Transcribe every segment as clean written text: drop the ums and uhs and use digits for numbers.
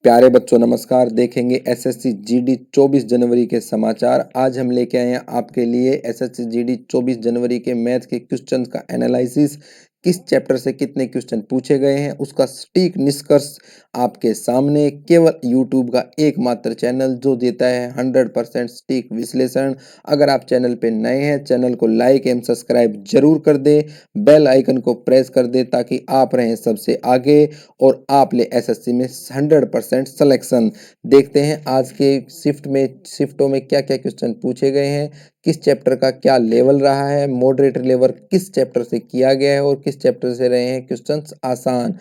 प्यारे बच्चों नमस्कार। देखेंगे एसएससी जीडी 24 जनवरी के समाचार। आज हम लेके आए हैं आपके लिए एसएससी जीडी 24 जनवरी के मैथ के क्वेश्चन का एनालिसिस। किस चैप्टर से कितने क्वेश्चन पूछे गए हैं उसका सटीक निष्कर्ष आपके सामने। केवल यूट्यूब का एकमात्र चैनल जो देता है 100% सटीक विश्लेषण। अगर आप चैनल पे नए हैं, चैनल को लाइक एवं सब्सक्राइब जरूर कर दें, बेल आइकन को प्रेस कर दें ताकि आप रहें सबसे आगे और आप ले एसएससी में 100% सिलेक्शन। देखते हैं आज के शिफ्टों में क्या क्या क्वेश्चन पूछे गए हैं, किस चैप्टर का क्या लेवल रहा है, मॉडरेट लेवल किस चैप्टर से किया गया है और किस चैप्टर से रहे हैं क्वेश्चंस आसान।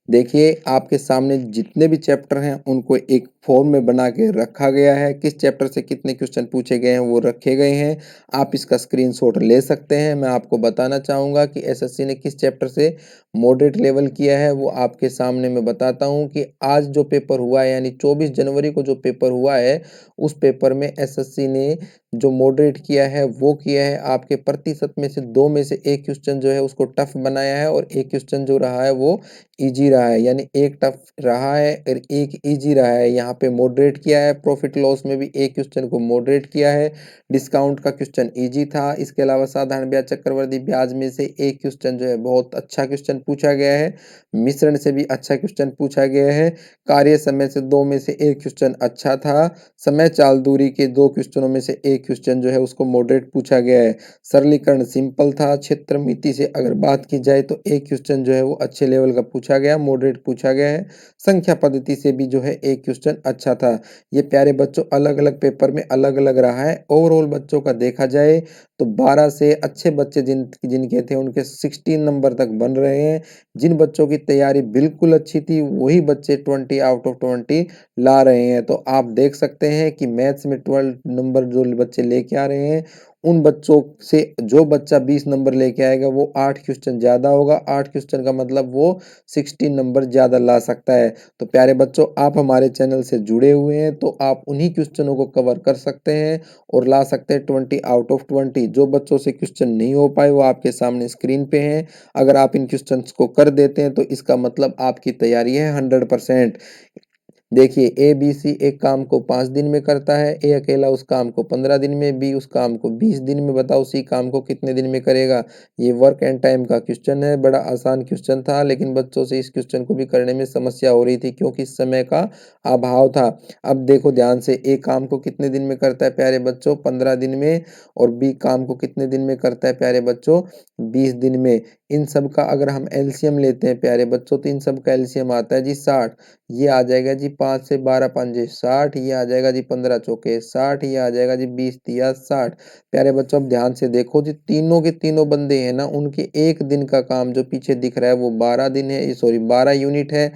देखिए आपके सामने जितने भी चैप्टर हैं उनको एक फॉर्म में बना के रखा गया है। किस चैप्टर से कितने क्वेश्चन पूछे गए हैं वो रखे गए हैं। आप इसका स्क्रीनशॉट ले सकते हैं। मैं आपको बताना चाहूँगा कि एसएससी ने किस चैप्टर से मॉडरेट लेवल किया है वो आपके सामने मैं बताता हूँ कि आज जो पेपर हुआ है यानी 24 जनवरी को जो पेपर हुआ है उस पेपर में एसएससी ने जो मॉडरेट किया है वो किया है आपके प्रतिशत में से 2 में से 1 क्वेश्चन जो है उसको टफ बनाया है और 1 क्वेश्चन जो रहा है वो ईजी रहा है। यानी एक टफ रहा है और एक ईजी रहा है। यहाँ पे मॉडरेट किया है। प्रॉफिट लॉस में भी एक क्वेश्चन को मॉडरेट किया है। डिस्काउंट का क्वेश्चन ईजी था। इसके अलावा साधारण ब्याज चक्रवृद्धि ब्याज में से एक क्वेश्चन जो है बहुत अच्छा क्वेश्चन पूछा गया है। मिश्रण से भी अच्छा क्वेश्चन पूछा गया है। कार्य समय से 2 में से 1 क्वेश्चन अच्छा था। समय चाल दूरी के 2 क्वेश्चनों में से 1 क्वेश्चन जो है उसको मॉडरेट पूछा गया है। सरलीकरण सिंपल था। क्षेत्र मिति से अगर बात की जाए तो एक क्वेश्चन जो है वो अच्छे लेवल का पूछा गया, मॉडरेट पूछा गया है। संख्या पद्धति से भी जो है एक क्वेश्चन अच्छा था। ये प्यारे बच्चों अलग अलग पेपर में अलग अलग रहा है। ओवरऑल बच्चों का देखा जाए तो 12 से अच्छे बच्चे जिनके थे उनके 16 नंबर तक बन रहे हैं। जिन बच्चों की तैयारी बिल्कुल अच्छी थी वही बच्चे 20 आउट ऑफ 20 ला रहे हैं। तो आप देख सकते हैं कि मैथ्स में 12 नंबर जो बच्चे लेके आ रहे हैं उन बच्चों से जो बच्चा 20 नंबर लेके आएगा वो 8 क्वेश्चन ज़्यादा होगा। 8 क्वेश्चन का मतलब वो 16 नंबर ज़्यादा ला सकता है। तो प्यारे बच्चों आप हमारे चैनल से जुड़े हुए हैं तो आप उन्हीं क्वेश्चनों को कवर कर सकते हैं और ला सकते हैं 20 आउट ऑफ 20। जो बच्चों से क्वेश्चन नहीं हो पाए वो आपके सामने स्क्रीन पे हैं। अगर आप इन क्वेश्चंस को कर देते हैं तो इसका मतलब आपकी तैयारी है 100%। देखिए ए बी सी एक काम को 5 दिन में करता है। ए अकेला उस काम को 15 दिन में, बी उस काम को 20 दिन में। बताओ सी काम को कितने दिन में करेगा। ये वर्क एंड टाइम का क्वेश्चन है। बड़ा आसान क्वेश्चन था लेकिन बच्चों से इस क्वेश्चन को भी करने में समस्या हो रही थी क्योंकि समय का अभाव था। अब देखो ध्यान से, ए काम को कितने दिन में करता है प्यारे बच्चों, 15 दिन में। और बी काम को कितने दिन में करता है प्यारे बच्चों, 20 दिन में। इन सब का अगर हम एलसीएम लेते हैं प्यारे बच्चों तो इन सब का एलसीएम आता है जी 60। ये आ जाएगा जी 5 से 12 पंजे 60। ये आ जाएगा जी 15 चौके 60। ये आ जाएगा जी 20 तिया 60। प्यारे बच्चों अब ध्यान से देखो जी, तीनों के तीनों बंदे हैं ना, उनके एक दिन का काम जो पीछे दिख रहा है वो 12 दिन है, सॉरी 12 यूनिट है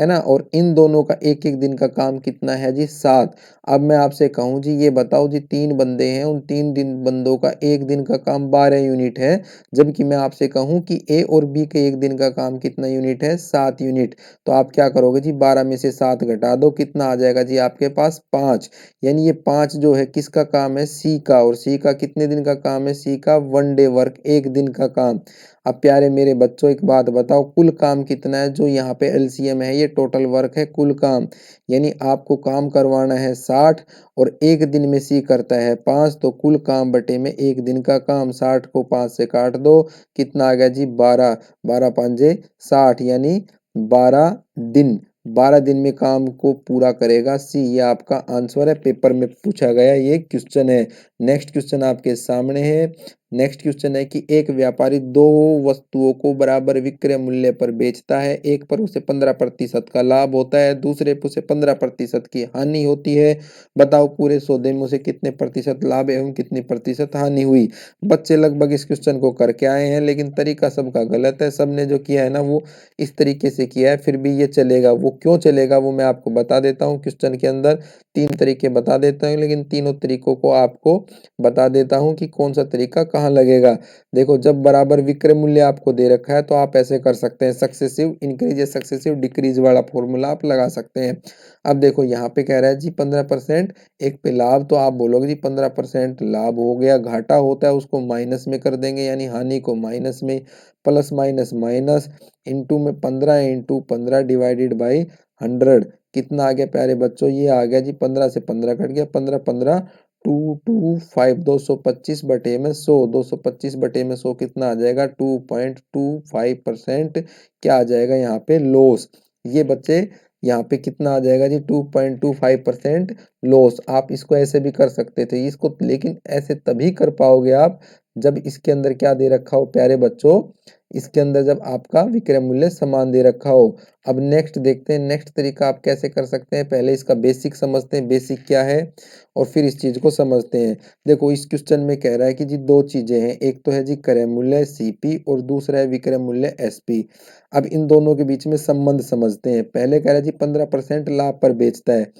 ना। और इन दोनों का एक एक दिन का काम कितना है जी 7। अब मैं आपसे कहूँ जी ये बताओ जी, 3 बंदे हैं, उन 3 दिन बंदों का एक दिन का काम 12 यूनिट है। जबकि मैं आपसे कहूँ कि ए और बी के एक दिन का काम कितना यूनिट है, 7 यूनिट। तो आप क्या करोगे जी, 12 में से 7 घटा दो, कितना आ जाएगा जी आपके पास 5। यानी ये 5 जो है किसका काम है, सी का। और सी का कितने दिन का काम है, सी का 1 डे वर्क, एक दिन का काम। अब प्यारे मेरे बच्चों एक बात बताओ, कुल काम कितना है, जो यहाँ पे एलसीएम है ये टोटल वर्क है कुल काम। यानी आपको काम करवाना है 60 और एक दिन में सी करता है 5, तो कुल काम बटे में एक दिन का काम। 60 को 5 से काट दो, कितना आ गया जी 12। 12 पंजे 60 यानी 12 दिन। 12 दिन में काम को पूरा करेगा सी। ये आपका आंसर है, पेपर में पूछा गया ये क्वेश्चन है। नेक्स्ट क्वेश्चन आपके सामने है। नेक्स्ट क्वेश्चन है कि एक व्यापारी दो वस्तुओं को बराबर विक्रय मूल्य पर बेचता है। एक पर उसे 15% का लाभ होता है, दूसरे पर उसे 15% की हानि होती है। बताओ पूरे सौदे में उसे कितने प्रतिशत लाभ एवं कितनी प्रतिशत हानि हुई। बच्चे लगभग इस क्वेश्चन को करके आए हैं लेकिन तरीका सबका गलत है। सबने जो किया है ना वो इस तरीके से किया है, फिर भी ये चलेगा। वो क्यों चलेगा वो मैं आपको बता देता हूँ। क्वेश्चन के अंदर 3 तरीके बता देता हूँ लेकिन तीनों तरीकों को आपको बता देता हूँ कि कौन सा तरीका कहाँ लगेगा। देखो जब बराबर विक्रय मूल्य आपको दे रखा है तो आप ऐसे कर सकते हैं, सक्सेसिव इंक्रीज या सक्सेसिव डिक्रीज वाला फॉर्मूला आप लगा सकते हैं। अब देखो यहाँ पे कह रहा है जी 15%, एक पे लाभ, तो आप बोलोगे जी 15% लाभ हो गया, घाटा होता है उसको माइनस में कर देंगे यानी हानि को माइनस में, प्लस माइनस माइनस, इंटू में 15 इंटू 15 डिवाइडेड बाई 100। कितना आ गया प्यारे बच्चों, ये आ गया जी 15 से 15 कट गया, 15 15 225, 225/100, 225/100 कितना आ जाएगा 2.25% क्या आ जाएगा यहाँ पे लॉस। ये बच्चे यहाँ पे कितना आ जाएगा जी 2.25% लॉस। आप इसको ऐसे भी कर सकते थे इसको, लेकिन ऐसे तभी कर पाओगे आप जब इसके अंदर क्या दे रखा हो प्यारे बच्चों, इसके अंदर जब आपका विक्रय मूल्य समान दे रखा हो। अब नेक्स्ट देखते हैं, नेक्स्ट तरीका आप कैसे कर सकते हैं। पहले इसका बेसिक समझते हैं, बेसिक क्या है, और फिर इस चीज को समझते हैं। देखो इस क्वेश्चन में कह रहा है कि जी दो चीजें हैं, एक तो है जी क्रय मूल्य सीपी और दूसरा है विक्रय मूल्य एसपी। अब इन दोनों के बीच में संबंध समझते हैं। पहले कह रहा है जी 15% लाभ पर बेचता है।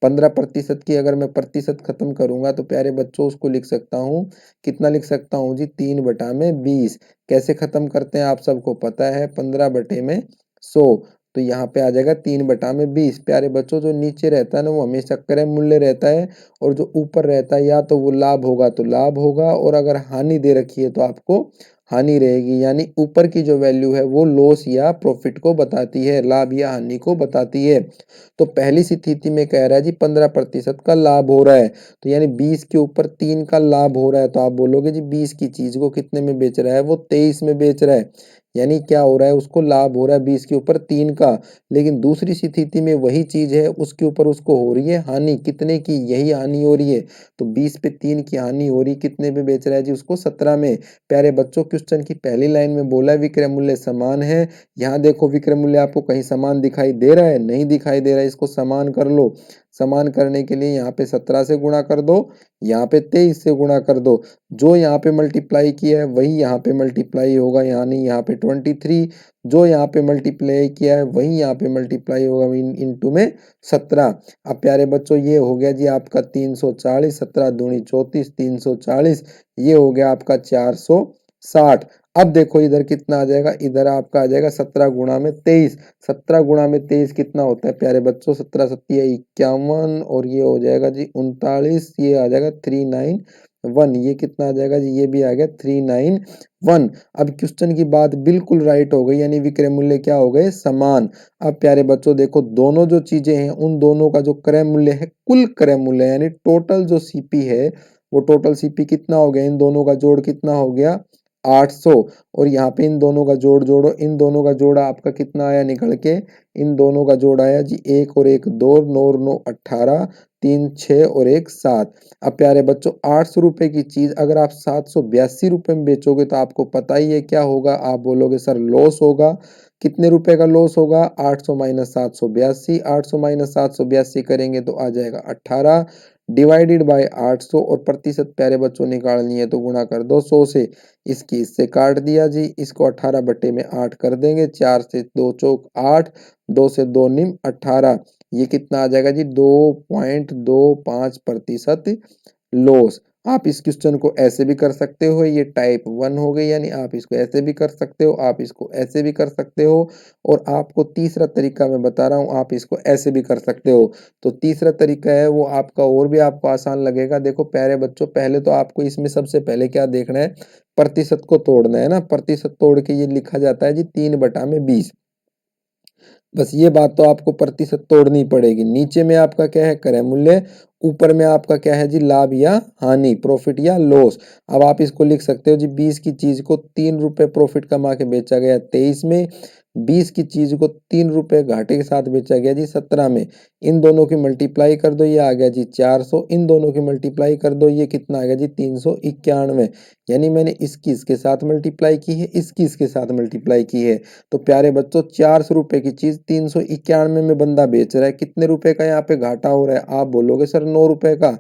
15% की अगर मैं प्रतिशत खत्म करूंगा तो प्यारे बच्चों उसको लिख सकता हूँ, कितना लिख सकता हूँ जी 3/20। कैसे खत्म करते हैं आप सबको पता है, 15/100। तो यहाँ पे आ जाएगा 3/20। प्यारे बच्चों जो नीचे रहता है ना वो हमेशा क्रय मूल्य रहता है, और जो ऊपर रहता है या तो वो लाभ होगा तो लाभ होगा, और अगर हानि दे रखी है तो आपको हानि रहेगी। यानी ऊपर की जो वैल्यू है वो लॉस या प्रॉफिट को बताती है, लाभ या हानि को बताती है। तो पहली स्थिति में कह रहा है जी 15% का लाभ हो रहा है, तो यानी 20 के ऊपर 3 का लाभ हो रहा है, तो आप बोलोगे जी 20 की चीज को कितने में बेच रहा है, वो 23 में बेच रहा है। यानी क्या हो रहा है, उसको लाभ हो रहा है 20 के ऊपर 3 का। लेकिन दूसरी स्थिति में वही चीज है, उसके ऊपर उसको हो रही है हानि, कितने की, यही हानि हो रही है। तो 20 पे 3 की हानि हो रही, कितने पे बेच रहा है जी, उसको 17 में। प्यारे बच्चों क्वेश्चन की पहली लाइन में बोला है विक्रय मूल्य समान है। यहाँ देखो विक्रय मूल्य आपको कहीं समान दिखाई दे रहा है, नहीं दिखाई दे रहा है, इसको समान कर लो। समान करने के लिए यहाँ पे 17 से गुणा कर दो, यहाँ पे 23 से गुणा कर दो। जो यहाँ पे मल्टीप्लाई किया है वही यहाँ पे मल्टीप्लाई होगा, यानी यहाँ पे 23। जो यहाँ पे मल्टीप्लाई किया है वही यहाँ पे मल्टीप्लाई होगा इनटू में 17। अब प्यारे बच्चों ये हो गया जी आपका 340, 17 दूनी 34, 340, ये हो गया आपका 460। अब देखो इधर कितना आ जाएगा, इधर आपका आ जाएगा 17 × 23। 17 × 23 कितना होता है प्यारे बच्चों, 17 सत्ती 51, और ये हो जाएगा जी 39, ये आ जाएगा 391। ये कितना आ जाएगा जी, ये भी आ गया 391। अब क्वेश्चन की बात बिल्कुल राइट हो गई, यानी विक्रय मूल्य क्या हो गए, समान। अब प्यारे बच्चों देखो दोनों जो चीजें हैं उन दोनों का जो क्रय मूल्य है, कुल क्रय मूल्य यानी टोटल जो सीपी है, वो टोटल सीपी कितना हो गया, इन दोनों का जोड़ कितना हो गया 800। और यहाँ पे इन दोनों का जोड़ जोड़ो, इन दोनों का जोड़ आपका कितना आया निकल के, इन दोनों का जोड़ आया जी 1 और 1 2, 9 और 9 18, 3 6 और 1 7। अब प्यारे बच्चों 800 रुपए की चीज अगर आप 782 रुपए में बेचोगे तो आपको पता ही है क्या होगा, आप बोलोगे सर लॉस होगा। कितने रुपए का लॉस होगा, 800 माइनस 782, 800 माइनस 782 करेंगे तो आ जाएगा 18 डिवाइडेड बाय 800, और प्रतिशत प्यारे बच्चों निकालनी है तो गुणा कर दो 100 से। इसकी इससे काट दिया जी, इसको 18/8 कर देंगे, 4 से 2 चौक 8, 2 से 2 निम 18। ये कितना आ जाएगा जी 2.25% लॉस। आप इस क्वेश्चन को ऐसे भी कर सकते हो, ये टाइप 1 हो गई, यानी आप इसको ऐसे भी कर सकते हो, आप इसको ऐसे भी कर सकते हो, और आपको तीसरा तरीका मैं बता रहा हूँ, आप इसको ऐसे भी कर सकते हो। तो तीसरा तरीका है वो आपका और भी आपको आसान लगेगा। देखो प्यारे बच्चों पहले तो आपको इसमें सबसे पहले क्या देखना है, प्रतिशत को तोड़ना है ना। प्रतिशत तोड़ के ये लिखा जाता है जी 3/20। बस ये बात तो आपको प्रतिशत तोड़नी पड़ेगी। नीचे में आपका क्या है, क्रय मूल्य, ऊपर में आपका क्या है जी, लाभ या हानि, प्रॉफिट या लॉस। अब आप इसको लिख सकते हो जी 20 की चीज को 3 रुपए प्रॉफिट कमा के बेचा गया 23 में, 20 की चीज को 3 रुपए घाटे के साथ बेचा गया जी 17 में। इन दोनों की मल्टीप्लाई कर दो, ये आ गया जी 400। इन दोनों की मल्टीप्लाई कर दो, ये कितना आ गया जी 391। यानी मैंने इसकी इसके साथ मल्टीप्लाई की है, इसकी इसके साथ मल्टीप्लाई की है। तो प्यारे बच्चों 400 रुपए की चीज 391 में बंदा बेच रहा है, कितने रुपए का यहाँ पे घाटा हो रहा है, आप बोलोगे सर 9 रुपए का।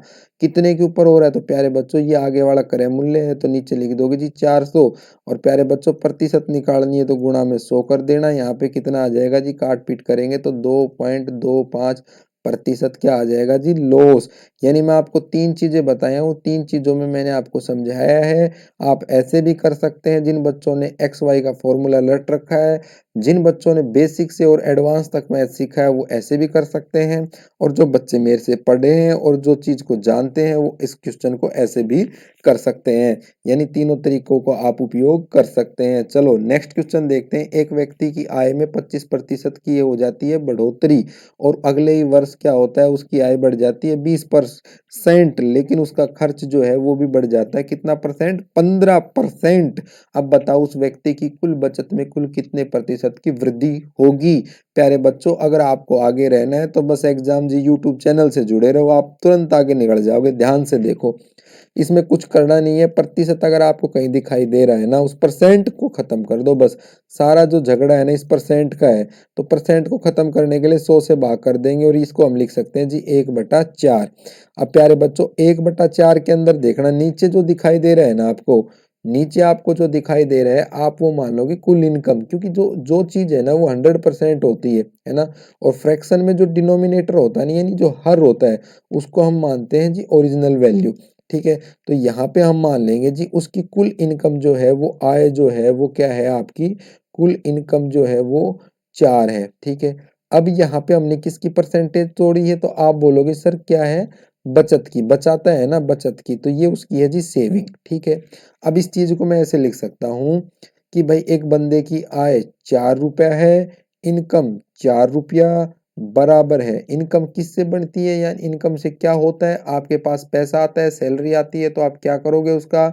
कितने के ऊपर हो रहा है, तो प्यारे बच्चों ये आगे वाला क्रय मूल्य है, तो नीचे लिख दोगे जी 400। और प्यारे बच्चों प्रतिशत निकालनी है तो गुणा में 100 कर देना। यहाँ पे कितना आ जाएगा जी, काट पीट करेंगे तो 2.25% क्या आ जाएगा जी, लॉस। यानी मैं आपको तीन चीजें बताया हूँ, तीन चीजों में मैंने आपको समझाया है। आप ऐसे भी कर सकते हैं, जिन बच्चों ने एक्स वाई का फॉर्मूला रट रखा है जिन बच्चों ने बेसिक से और एडवांस तक मैथ सीखा है वो ऐसे भी कर सकते हैं, और जो बच्चे मेरे से पढ़े हैं और जो चीज़ को जानते हैं वो इस क्वेश्चन को ऐसे भी कर सकते हैं। यानी तीनों तरीकों को आप उपयोग कर सकते हैं। चलो नेक्स्ट क्वेश्चन देखते हैं। एक व्यक्ति की आय में 25% की हो जाती है बढ़ोतरी, और अगले ही वर्ष क्या होता है, उसकी आय बढ़ जाती है 20%, लेकिन उसका खर्च जो है वो भी बढ़ जाता है कितना परसेंट, 15%। अब बताओ उस व्यक्ति की कुल बचत में कुल कितने प्रतिशत की वृद्धि होगी। प्यारे बच्चों, अगर आपको आगे रहना है तो बस एग्जाम जी यूट्यूब चैनल से जुड़े रहो, आप तुरंत आगे निकल जाओगे। ध्यान से देखो, इसमें कुछ करना नहीं है। प्रतिशत अगर आपको कहीं दिखाई दे रहा है ना, उस परसेंट को खत्म कर दो बस। सारा जो झगड़ा है ना इस परसेंट का है, तो परसेंट को खत्म करने के लिए 100 से भाग कर देंगे, और इसको हम लिख सकते हैं जी 1/4। अब प्यारे बच्चों 1/4 के अंदर देखना, नीचे जो दिखाई दे रहा है ना आपको, नीचे आपको जो दिखाई दे रहा है आप वो मान लोगे कुल इनकम, क्योंकि जो जो चीज है ना वो 100% होती है ना। और फ्रैक्शन में जो डिनोमिनेटर होता है ना, यानी जो हर होता है, उसको हम मानते हैं जी ओरिजिनल वैल्यू। ठीक है, तो यहाँ पे हम मान लेंगे जी उसकी कुल इनकम जो है वो आय जो है वो क्या है, आपकी कुल इनकम जो है वो 4 है। ठीक है, अब यहाँ पे हमने किसकी परसेंटेज तोड़ी है, तो आप बोलोगे सर क्या है, बचत की, बचाता है ना बचत की, तो ये उसकी है जी सेविंग। ठीक है, अब इस चीज को मैं ऐसे लिख सकता हूँ कि भाई एक बंदे की आय 4 रुपया है, इनकम 4 रुपया, बराबर है इनकम किससे बनती है, यानी इनकम से क्या होता है, आपके पास पैसा आता है, सैलरी आती है, तो आप क्या करोगे उसका,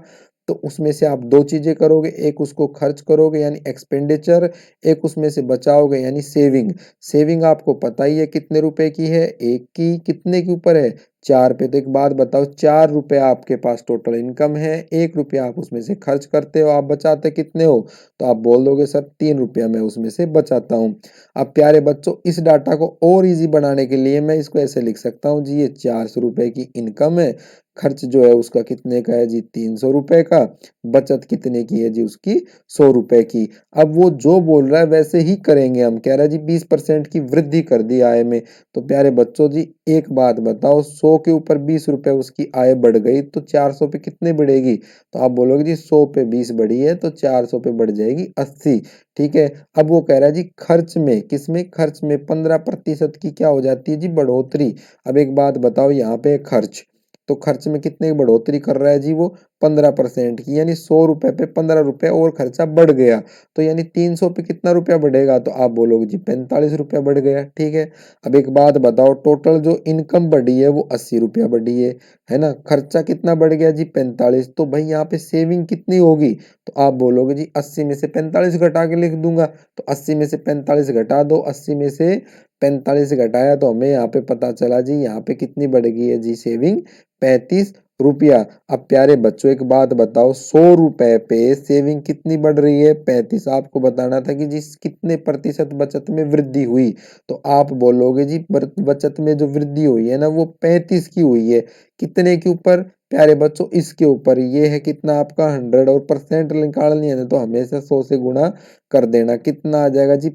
तो उसमें से आप दो चीजें करोगे, एक उसको खर्च करोगे यानी एक्सपेंडिचर, एक उसमें से बचाओगे यानी सेविंग। सेविंग आपको पता ही है कितने रुपए की है, एक की, कितने के ऊपर है, 4 पे। तो एक बात बताओ, 4 रुपया आपके पास टोटल इनकम है, 1 रुपया आप उसमें से खर्च करते हो, आप बचाते कितने हो, तो आप बोल दोगे सर 3 रुपया मैं उसमें से बचाता हूँ। अब प्यारे बच्चों इस डाटा को और इजी बनाने के लिए मैं इसको ऐसे लिख सकता हूँ जी, ये 400 रुपए की इनकम है, खर्च जो है उसका कितने का है जी 300 रुपए का, बचत कितने की है जी उसकी 100 रुपए की। अब वो जो बोल रहा है वैसे ही करेंगे हम, कह रहा है जी 20% की वृद्धि कर दी आय में। तो प्यारे बच्चों जी एक बात बताओ, 100 के ऊपर 20 रुपए उसकी आय बढ़ गई तो 400 पे कितने बढ़ेगी, तो आप बोलोगे जी 100 पे 20 बढ़ी है तो 400 पे बढ़ जाएगी 80। ठीक है, अब वो कह रहा है जी खर्च में, किसमें, खर्च में 15% की क्या हो जाती है जी बढ़ोतरी। अब एक बात बताओ, यहाँ पे खर्च, तो खर्च में कितने की बढ़ोतरी कर रहा है जी वो, 15% की, यानी 100 रुपए पे 15 रुपए और खर्चा बढ़ गया, तो यानी 300 पे कितना रुपया बढ़ेगा, तो आप बोलोगे जी 45 रुपया बढ़ गया। ठीक है, अब एक बात बताओ, टोटल जो इनकम बढ़ी है वो 80 रुपया बढ़ी है ना, खर्चा कितना बढ़ गया जी 45, तो भाई यहाँ पे सेविंग कितनी होगी, तो आप बोलोगे जी 80 में से 45 घटा के लिख दूंगा, तो 80 में से 45 घटा दो, 80 में से 45 घटाया तो हमें यहाँ पे पता चला जी यहाँ पे कितनी बढ़ गई है जी सेविंग, 35 रुपया। अब प्यारे बच्चों एक बात बताओ, 100 रुपए पे सेविंग कितनी बढ़ रही है, 35। आपको बताना था कि जिस कितने प्रतिशत बचत में वृद्धि हुई, तो आप बोलोगे जी बचत में जो वृद्धि हुई है ना वो 35 की हुई है, कितने के ऊपर, प्यारे बच्चों इसके ऊपर, ये है कितना आपका 100, और परसेंट निकालनी है ना तो हमेशा 100 से गुणा कर देना, कितना आ जाएगा जी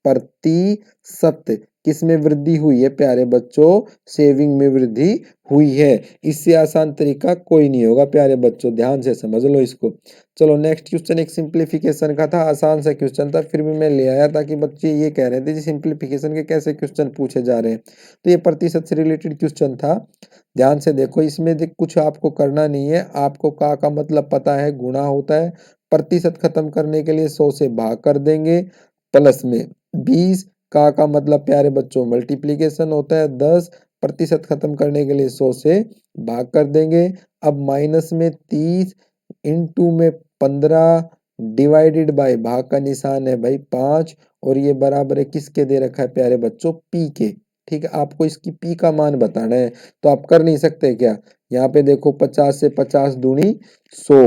35%। किसमें वृद्धि हुई है प्यारे बच्चों, सेविंग में वृद्धि हुई है। इससे आसान तरीका कोई नहीं होगा प्यारे बच्चों, ध्यान से समझ लो इसको। चलो नेक्स्ट क्वेश्चन एक सिंप्लीफिकेशन का था, आसान सा क्वेश्चन था, फिर भी मैं ले आया ताकि बच्चे ये कह रहे थे जी सिंप्लीफिकेशन के कैसे क्वेश्चन पूछे जा रहे हैं, तो ये प्रतिशत से रिलेटेड क्वेश्चन था। ध्यान से देखो, इसमें कुछ आपको करना नहीं है, आपको का मतलब पता है, गुणा होता है, प्रतिशत खत्म करने के लिए 100 से भाग कर देंगे, प्लस में 20, का मतलब प्यारे बच्चों मल्टीप्लीकेशन होता है, 10, प्रतिशत खत्म करने के लिए 100 से भाग कर देंगे। अब माइनस में 30, इनटू में 15, डिवाइडेड बाय, भाग का निशान है भाई 5, और ये बराबर है किसके दे रखा है प्यारे बच्चों, पी के। ठीक है, आपको इसकी पी का मान बताना है, तो आप कर नहीं सकते क्या, यहाँ पे देखो 50 से 50 दूनी 100,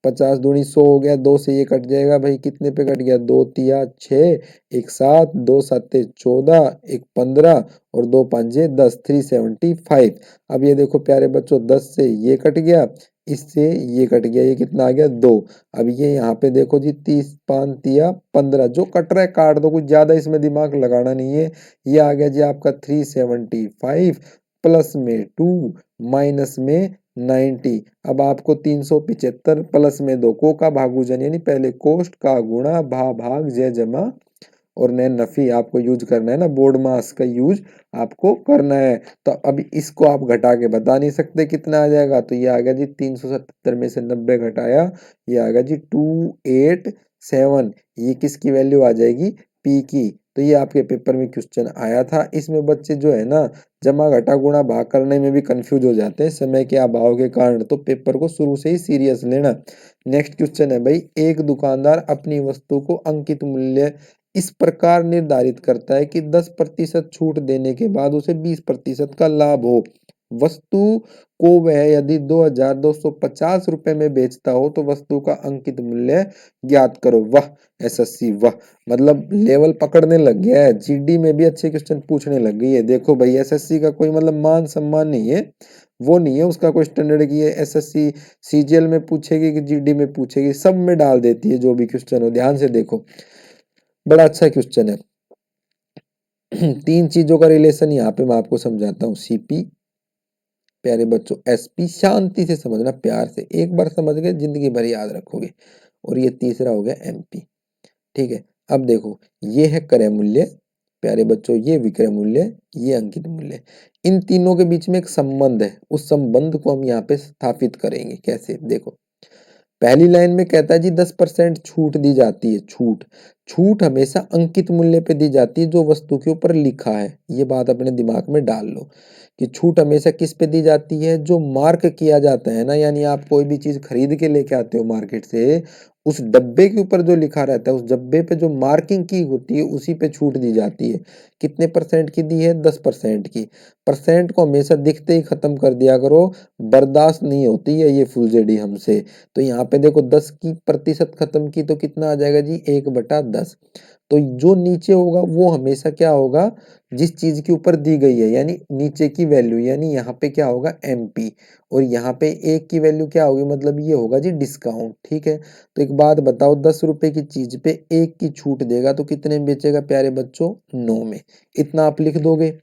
50 दूनी 100 हो गया, 2 से ये कट जाएगा भाई, कितने पे कट गया, 2 तिया 6, एक 7, 2 सत्ते 14, एक 15, और 2 पंजे 10, 375। अब ये देखो प्यारे बच्चों 10 से ये कट गया, इससे ये कट गया, ये कितना आ गया 2। अब ये यहाँ पे देखो जी 30 5 तिया 15, जो कट रहा है काट दो, कुछ ज्यादा इसमें दिमाग लगाना नहीं है। ये आ गया जी आपका 375, प्लस में 2, माइनस में 90। अब आपको 375 प्लस में दो को का भागुजन यानी पहले कोष्ट का गुणा भाग जय जमा और नैन नफी आपको यूज करना है ना, बोर्ड मास का यूज आपको करना है। तो अब इसको आप घटा के बता नहीं सकते कितना आ जाएगा, तो ये आ गया जी 377 में से 90 घटाया, ये आ गया जी 287। ये किसकी वैल्यू आ जाएगी, पी की। तो ये आपके पेपर में क्वेश्चन आया था। इसमें बच्चे जो है ना जमा घटा गुणा भाग करने में भी कंफ्यूज हो जाते हैं समय के अभाव के कारण, तो पेपर को शुरू से ही सीरियस लेना। नेक्स्ट क्वेश्चन है भाई, एक दुकानदार अपनी वस्तु को अंकित मूल्य इस प्रकार निर्धारित करता है कि 10% छूट देने के बाद उसे 20% का लाभ हो। वस्तु को वह यदि 2250 रुपए में बेचता हो तो वस्तु का अंकित मूल्य ज्ञात करो। वाह एसएससी वाह, मतलब लेवल पकड़ने लग गया है, जीडी में भी अच्छे क्वेश्चन पूछने लग गई है। देखो भाई एसएससी का कोई मतलब मान सम्मान नहीं है, वो नहीं है उसका कोई स्टैंडर्ड की है। एसएससी सीजीएल में पूछेगी कि जीडी में पूछेगी, सब में डाल देती है जो भी क्वेश्चन हो। ध्यान से देखो, बड़ा अच्छा क्वेश्चन है। तीन चीजों का रिलेशन यहाँ पे मैं आपको समझाता हूँ। सीपी प्यारे बच्चों, एसपी शांति से समझना, प्यार से, एक बार समझ गए जिंदगी भर याद रखोगे। और ये तीसरा हो गया एमपी। ठीक है, अब देखो ये है क्रय मूल्य प्यारे बच्चों, ये विक्रय मूल्य, ये अंकित मूल्य। इन तीनों के बीच में एक संबंध है, उस संबंध को हम यहाँ पे स्थापित करेंगे। कैसे, देखो पहली लाइन में कहता है जी 10% छूट दी जाती है। छूट, छूट हमेशा अंकित मूल्य पे दी जाती है जो वस्तु के ऊपर लिखा है। ये बात अपने दिमाग में डाल लो कि छूट हमेशा किस पे दी जाती है, जो मार्क किया जाता है ना, यानी आप कोई भी चीज खरीद के लेके आते हो मार्केट से, उस डब्बे के ऊपर जो लिखा रहता है, उस डब्बे पे जो मार्किंग की होती है उसी पे छूट दी जाती है। कितने परसेंट की दी है, 10% की। परसेंट को हमेशा दिखते ही खत्म कर दिया करो, बर्दाश्त नहीं होती है ये फुलझड़ी हमसे। तो यहाँ पे देखो 10 की प्रतिशत खत्म की तो कितना आ जाएगा जी, 1/10। तो जो नीचे होगा वो हमेशा क्या होगा, जिस चीज के ऊपर दी गई है, यानी नीचे की वैल्यू, यानी यहाँ पे क्या होगा एमपी, और यहाँ पे एक की वैल्यू क्या होगी, मतलब ये होगा जी डिस्काउंट। ठीक है, तो एक बात बताओ, 10 रुपए की चीज पे एक की छूट देगा तो कितने में बेचेगा प्यारे बच्चों, 9 में। इतना आप लिख दोगे।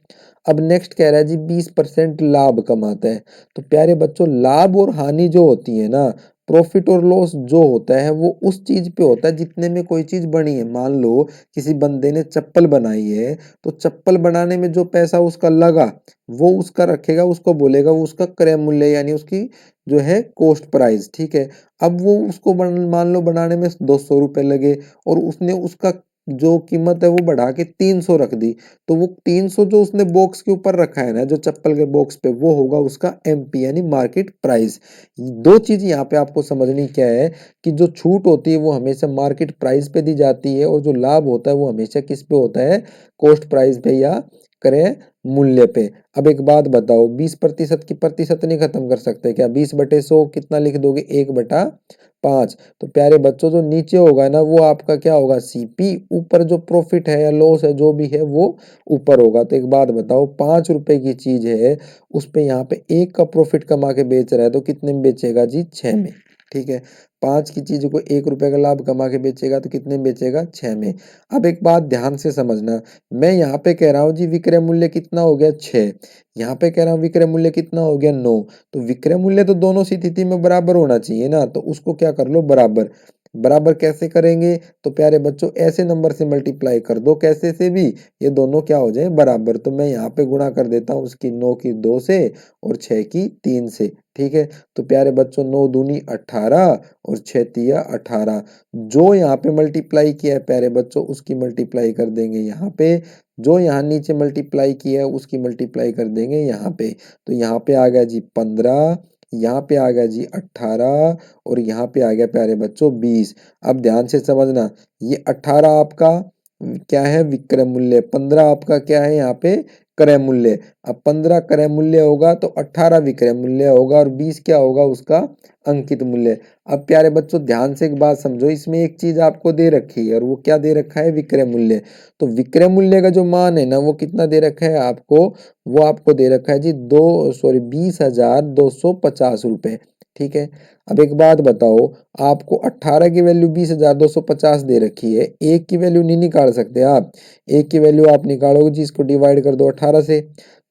अब नेक्स्ट कह रहा है जी 20% लाभ कमाता है। तो प्यारे बच्चों लाभ और हानि जो होती है ना, प्रॉफिट और लॉस जो होता है वो उस चीज पे होता है जितने में कोई चीज बनी है। मान लो किसी बंदे ने चप्पल बनाई है, तो चप्पल बनाने में जो पैसा उसका लगा वो उसका रखेगा, उसको बोलेगा वो उसका क्रय मूल्य, यानी उसकी जो है कॉस्ट प्राइस। ठीक है, अब वो उसको मान लो बनाने में 200 रुपए लगे और उसने उसका जो कीमत है वो बढ़ा के 300 रख दी, तो वो 300 जो उसने बॉक्स के ऊपर रखा है ना, जो चप्पल के बॉक्स पे, वो होगा उसका एमपी यानी मार्केट प्राइस। दो चीज यहाँ पे आपको समझनी क्या है कि जो छूट होती है वो हमेशा मार्केट प्राइस पे दी जाती है, और जो लाभ होता है वो हमेशा किस पे होता है, कॉस्ट प्राइस पे या क्रय मूल्य पे। अब एक बात बताओ, 20% की प्रतिशत नहीं खत्म कर सकते क्या, 20/100 कितना लिख दोगे, 1/5। तो प्यारे बच्चों जो नीचे होगा ना वो आपका क्या होगा, सीपी, ऊपर जो प्रॉफिट है या लॉस है जो भी है वो ऊपर होगा। तो एक बात बताओ, 5 रुपए की चीज है, उस पे यहाँ पे 1 का प्रॉफिट कमा के बेच रहा है तो कितने में बेचेगा जी, 6 में। ठीक है, 5 की चीज को 1 रुपए का लाभ कमा के बेचेगा तो कितने में बेचेगा, 6 में। अब एक बात ध्यान से समझना, मैं यहाँ पे कह रहा हूँ जी विक्रय मूल्य कितना हो गया, 6। यहाँ पे कह रहा हूँ विक्रय मूल्य कितना हो गया, 9। तो विक्रय मूल्य तो दोनों स्थिति में बराबर होना चाहिए ना, तो उसको क्या कर लो, बराबर। बराबर कैसे करेंगे, तो प्यारे बच्चों ऐसे नंबर से मल्टीप्लाई कर दो, कैसे से भी, ये दोनों क्या हो जाए, बराबर। तो मैं यहाँ पे गुणा कर देता हूँ उसकी 9 की 2 से और 6 की 3 से। ठीक है, तो प्यारे बच्चों 9 दूनी 18 और 6 तिया 18। जो यहाँ पे मल्टीप्लाई किया है प्यारे बच्चों उसकी मल्टीप्लाई कर देंगे यहाँ पे, जो यहाँ नीचे मल्टीप्लाई किया है उसकी मल्टीप्लाई कर देंगे यहाँ पे। तो यहाँ पे आ गया जी 15, यहाँ पे आ गया जी 18, और यहाँ पे आ गया प्यारे बच्चों 20। अब ध्यान से समझना, ये 18 आपका क्या है, विक्रय मूल्य, 15 आपका क्या है यहाँ पे, क्रय मूल्य। अब 15 क्रय मूल्य होगा तो 18 विक्रय मूल्य होगा, और 20 क्या होगा उसका अंकित मूल्य। अब प्यारे बच्चों ध्यान से एक बात समझो, इसमें एक चीज आपको दे रखी है और वो क्या दे रखा है, विक्रय मूल्य। तो विक्रय मूल्य का जो मान है ना वो कितना दे रखा है आपको, वो आपको दे रखा है जी 20,250 रुपए। ठीक है। अब एक बात बताओ, आपको 18 की वैल्यू 20,250 दे रखी है, एक की वैल्यू नहीं निकाल सकते आप। एक की वैल्यू आप निकालोगे जी, इसको डिवाइड कर दो 18 से।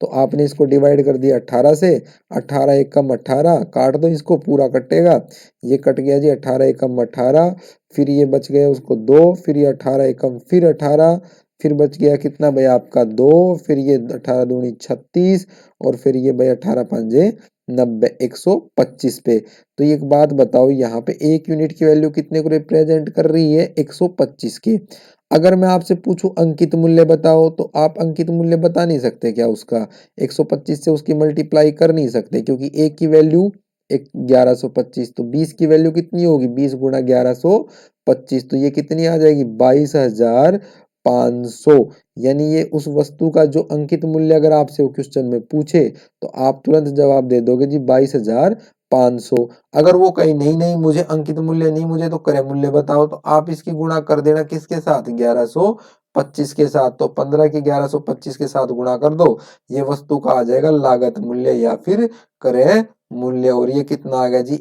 तो आपने इसको डिवाइड कर दिया 18 से, 18 एकम 18, काट दो इसको, पूरा कटेगा। ये कट गया जी, 18 एकम 18, फिर ये बच गया उसको 2, फिर ये 18 एकम फिर 18, फिर बच गया कितना भाई आपका 2, फिर ये 18 दूनी 36, और फिर ये भाई 18 पंजे 90, 125 पे। तो एक बात बताओ, यहाँ पे एक यूनिट की वैल्यू कितने को रिप्रेजेंट कर रही है? 125 के। अगर मैं आपसे पूछूं अंकित मूल्य बताओ, तो आप अंकित मूल्य बता नहीं सकते क्या उसका? 125 से उसकी मल्टीप्लाई कर नहीं सकते, क्योंकि एक की वैल्यू एक 1125, तो 20 की वैल्यू कितनी होगी? 20 गुणा 1125, तो ये कितनी आ जाएगी? 22,500। यानी ये उस वस्तु का जो अंकित मूल्य अगर आपसे वो क्वेश्चन में पूछे, तो आप तुरंत जवाब दे दोगे जी 22,500। अगर वो कहीं नहीं नहीं मुझे अंकित मूल्य नहीं, मुझे तो क्रय मूल्य बताओ, तो आप इसकी गुणा कर देना किसके साथ? 1125 के साथ। तो 15 की 1125 के साथ गुणा कर दो, ये वस्तु का आ जाएगा लागत मूल्य या फिर क्रय मूल्य। और ये कितना आ गया जी?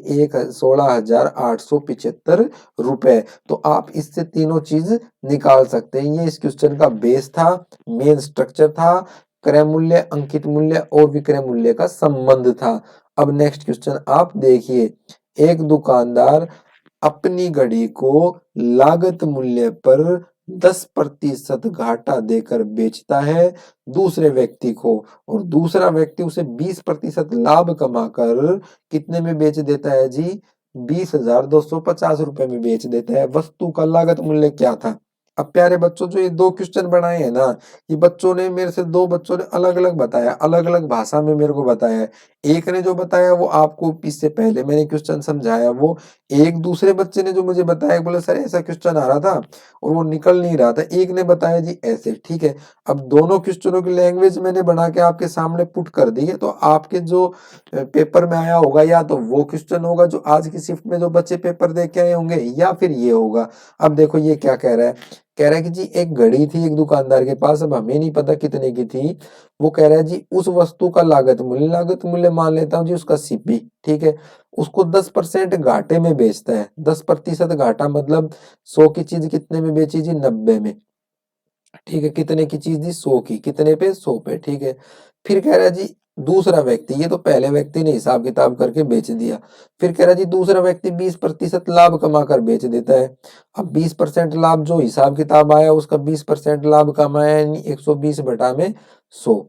16,875 रुपए। तो आप इससे तीनों चीज निकाल सकते हैं। ये इस क्वेश्चन का बेस था, मेन स्ट्रक्चर था, क्रय मूल्य, अंकित मूल्य और विक्रय मूल्य का संबंध था। अब नेक्स्ट क्वेश्चन आप देखिए, एक दुकानदार अपनी घड़ी को लागत मूल्य पर 10% घाटा देकर बेचता है दूसरे व्यक्ति को, और दूसरा व्यक्ति उसे 20% लाभ कमाकर कितने में बेच देता है जी? 20,250 रुपए में बेच देता है। वस्तु का लागत मूल्य क्या था? अब प्यारे बच्चों, जो ये दो क्वेश्चन बनाए हैं ना, ये बच्चों ने मेरे से, दो बच्चों ने अलग अलग बताया, अलग अलग भाषा में मेरे को बताया है। एक ने जो बताया वो आपको इससे पहले मैंने क्वेश्चन समझाया, वो एक दूसरे बच्चे ने जो मुझे बताया, बोले सर ऐसा क्वेश्चन आ रहा था और वो निकल नहीं रहा था, एक ने बताया जी ऐसे। ठीक है, अब दोनों क्वेश्चनों की लैंग्वेज मैंने बना के आपके सामने पुट कर दी है, तो आपके जो पेपर में आया होगा, या तो वो क्वेश्चन होगा जो आज की शिफ्ट में जो बच्चे पेपर दे के आए होंगे, या फिर ये होगा। अब देखो ये क्या कह रहा है, कह रहा है कि जी एक घड़ी थी एक दुकानदार के पास, अब हमें नहीं पता कितने की थी। वो कह रहा है जी उस वस्तु का लागत मूल्य मान लेता हूँ जी उसका सीपी, ठीक है, उसको 10% घाटे में बेचता है। 10% घाटा मतलब 100 की चीज कितने में बेची जी? 90 में। ठीक है, कितने की चीज दी? 100 की। कितने पे? 100 पे। ठीक है, फिर कह रहा है जी दूसरा व्यक्ति, ये तो पहले व्यक्ति ने हिसाब किताब करके बेच दिया। फिर कह रहा है जी दूसरा व्यक्ति 20% लाभ कमाकर बेच देता है। अब 20% लाभ जो हिसाब किताब आया, उसका 20% लाभ कमाया, यानी 120 बटा में 100।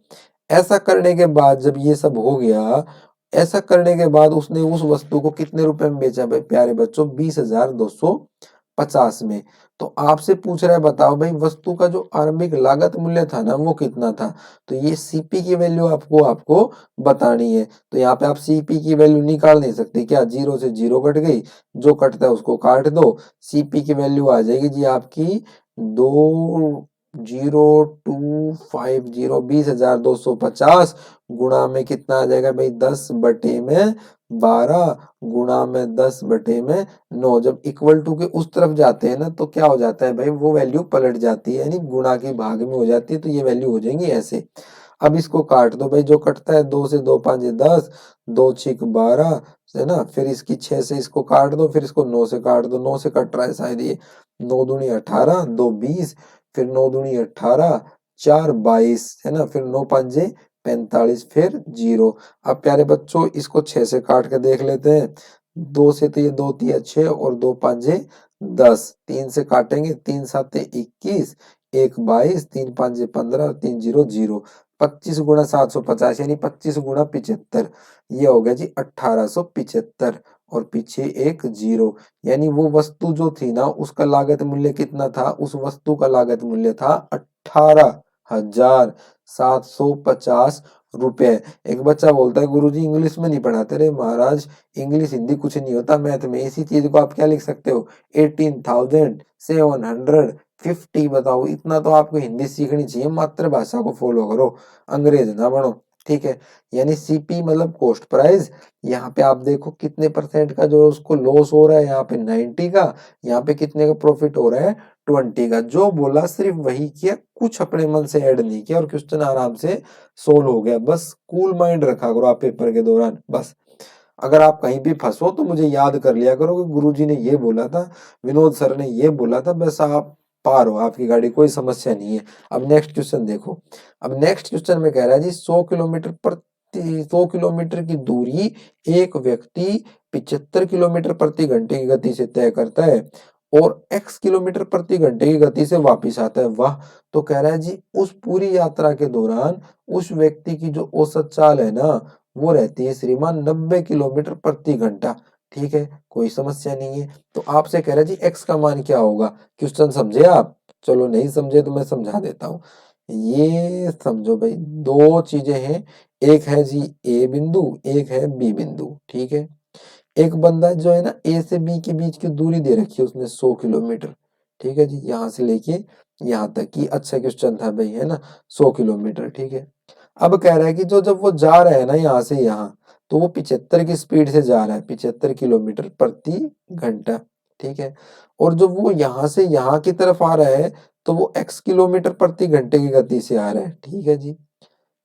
ऐसा करने के बाद जब ये सब हो गया, ऐसा करने के बाद उसने उस वस्तु को कितने रुपए में बेचा भाई प्यारे बच्चों? 20,250 में। तो आपसे पूछ रहा है, बताओ भाई वस्तु का जो आरंभिक लागत मूल्य था ना, वो कितना था? तो ये सीपी की वैल्यू आपको आपको बतानी है। तो यहाँ पे आप सीपी की वैल्यू निकाल नहीं सकते क्या? जीरो से जीरो कट गई, जो कटता है उसको काट दो, सीपी की वैल्यू आ जाएगी जी आपकी 20250, 20,250 गुणा में कितना आ जाएगा भाई? 10 बटे में 12 गुणा में 10 बटे में 9। जब इक्वल टू के उस तरफ जाते हैं ना, तो क्या हो जाता है भाई? वो वैल्यू पलट जाती है, यानी गुणा की भाग में हो जाती है, तो ये वैल्यू हो जाएंगी ऐसे। अब इसको काट दो भाई, जो कटता है 2 से 2 5 10, 2 6 12, है ना। फिर इसकी 6 से इसको काट दो, फिर इसको 9 से काट दो, 9 से कट रहा है शायद ये। 9 दूनी 18, 2 20, फिर 9 दूनी 18, 4 22, है ना। फिर 9 पंजे 45, फिर 0। अब प्यारे बच्चों इसको 6 से काट के देख लेते हैं। 2 से तो ये 2 तिया 6 और 2 पांजे 10, 3 से काटेंगे, 3 साते 21, 1 22, 3 पांजे 15, 3 0 0। 25 गुणा 750, यानी 25 गुणा 75, ये हो गया जी 1875, और पीछे एक 0। यानी वो वस्तु जो थी ना, उसका लागत मूल्य कितना था? उस वस्तु का लागत मूल्य था 18,750 रुपए। एक बच्चा बोलता है गुरुजी इंग्लिश में नहीं पढ़ाते रे महाराज, इंग्लिश हिंदी कुछ नहीं होता मैथ में। इसी चीज को आप क्या लिख सकते हो? 18,750। बताओ, इतना तो आपको हिंदी सीखनी चाहिए, मातृभाषा को फॉलो करो, अंग्रेज ना बनो। ठीक है, यानी सीपी मतलब कॉस्ट प्राइस। यहाँ पे आप देखो कितने परसेंट का जो है उसको लॉस हो रहा है, यहाँ पे 90 का, यहाँ पे कितने का प्रॉफिट हो रहा है? 20 का। जो बोला सिर्फ वही किया, कुछ अपने मन से ऐड नहीं किया, और क्वेश्चन आराम से सोल्व हो गया। बस कूल माइंड रखा करो आप पेपर के दौरान, बस। अगर आप कहीं भी फंसो तो मुझे याद कर लिया करो कि गुरुजी ने ये बोला था, विनोद सर ने ये बोला था, बस आप पार हो, आपकी गाड़ी कोई समस्या नहीं है। अब नेक्स्ट क्वेश्चन देखो। अब नेक्स्ट क्वेश्चन में कह रहा है जी 100 किलोमीटर की दूरी एक व्यक्ति 75 किलोमीटर प्रति घंटे की गति से तय करता है और x किलोमीटर प्रति घंटे की गति से वापिस आता है। वाह। तो कह रहा है जी उस पूरी यात्रा के दौरान उस व्यक्ति की जो औसत चाल है ना, वो रहती है श्रीमान 90 किलोमीटर प्रति घंटा। ठीक है, कोई समस्या नहीं है। तो आपसे कह रहा है जी x का मान क्या होगा। क्वेश्चन समझे आप? चलो नहीं समझे तो मैं समझा देता हूँ। ये समझो भाई, दो चीजें हैं, एक है जी ए बिंदु, एक है बी बिंदु। ठीक है, एक बंदा जो है ना ए से बी के बीच की दूरी दे रखी है उसने 100 किलोमीटर। ठीक है जी, यहाँ से लेके यहाँ तक की। अच्छा क्वेश्चन था भाई, है ना, 100 किलोमीटर। ठीक है, अब कह रहा है कि जो जब वो जा रहा है ना यहाँ से यहाँ, तो वो 75 की स्पीड से जा रहा है, 75 किलोमीटर प्रति घंटा। ठीक है, और जब वो यहाँ से यहाँ की तरफ आ रहा है तो वो x किलोमीटर प्रति घंटे की गति से आ रहा है। ठीक है जी,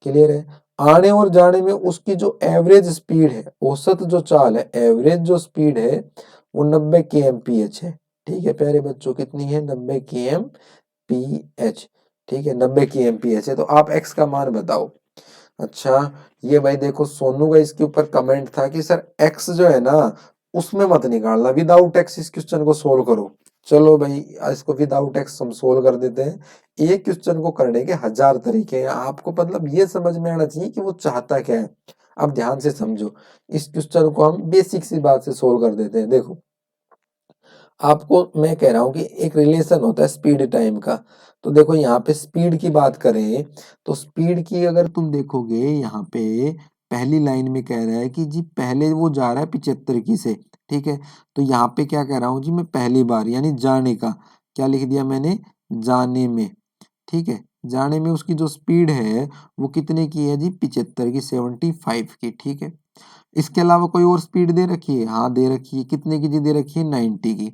क्लियर है। आने और जाने में उसकी जो एवरेज स्पीड है, औसत जो चाल है, एवरेज जो स्पीड है वो 90 kmph है। ठीक है प्यारे बच्चों, कितनी है? 90 kmph। ठीक है, 90 kmph है। तो आप x का मान बताओ। अच्छा, ये भाई देखो सोनू का इसके ऊपर कमेंट था कि सर x जो है ना उसमें मत निकालना, विदाउट x इस क्वेश्चन को सोल्व करो। चलो भाई, इसको विदाउट x हम सोल्व कर देते हैं। एक क्वेश्चन को करने के 1000 तरीके हैं, आपको मतलब ये समझ में आना चाहिए कि वो चाहता क्या है। अब ध्यान से समझो, इस क्वेश्चन को हम बेसिक सी बात से सोल्व कर देते हैं। देखो, आपको मैं कह रहा हूं कि एक रिलेशन होता है स्पीड टाइम का। तो देखो यहाँ पे स्पीड की बात करें तो स्पीड की अगर तुम देखोगे यहाँ पे पहली लाइन में कह रहा है कि जी पहले वो जा रहा है 75 की से। ठीक है, तो यहाँ पे क्या कह रहा हूँ जी मैं, पहली बार यानी जाने का क्या लिख दिया मैंने, जाने में। ठीक है, जाने में उसकी जो स्पीड है वो कितने की है जी, 75 की, 75 की। ठीक है, इसके अलावा कोई और स्पीड दे रखी है? हाँ दे रखी है। कितने की जी दे रखी है? 90 की।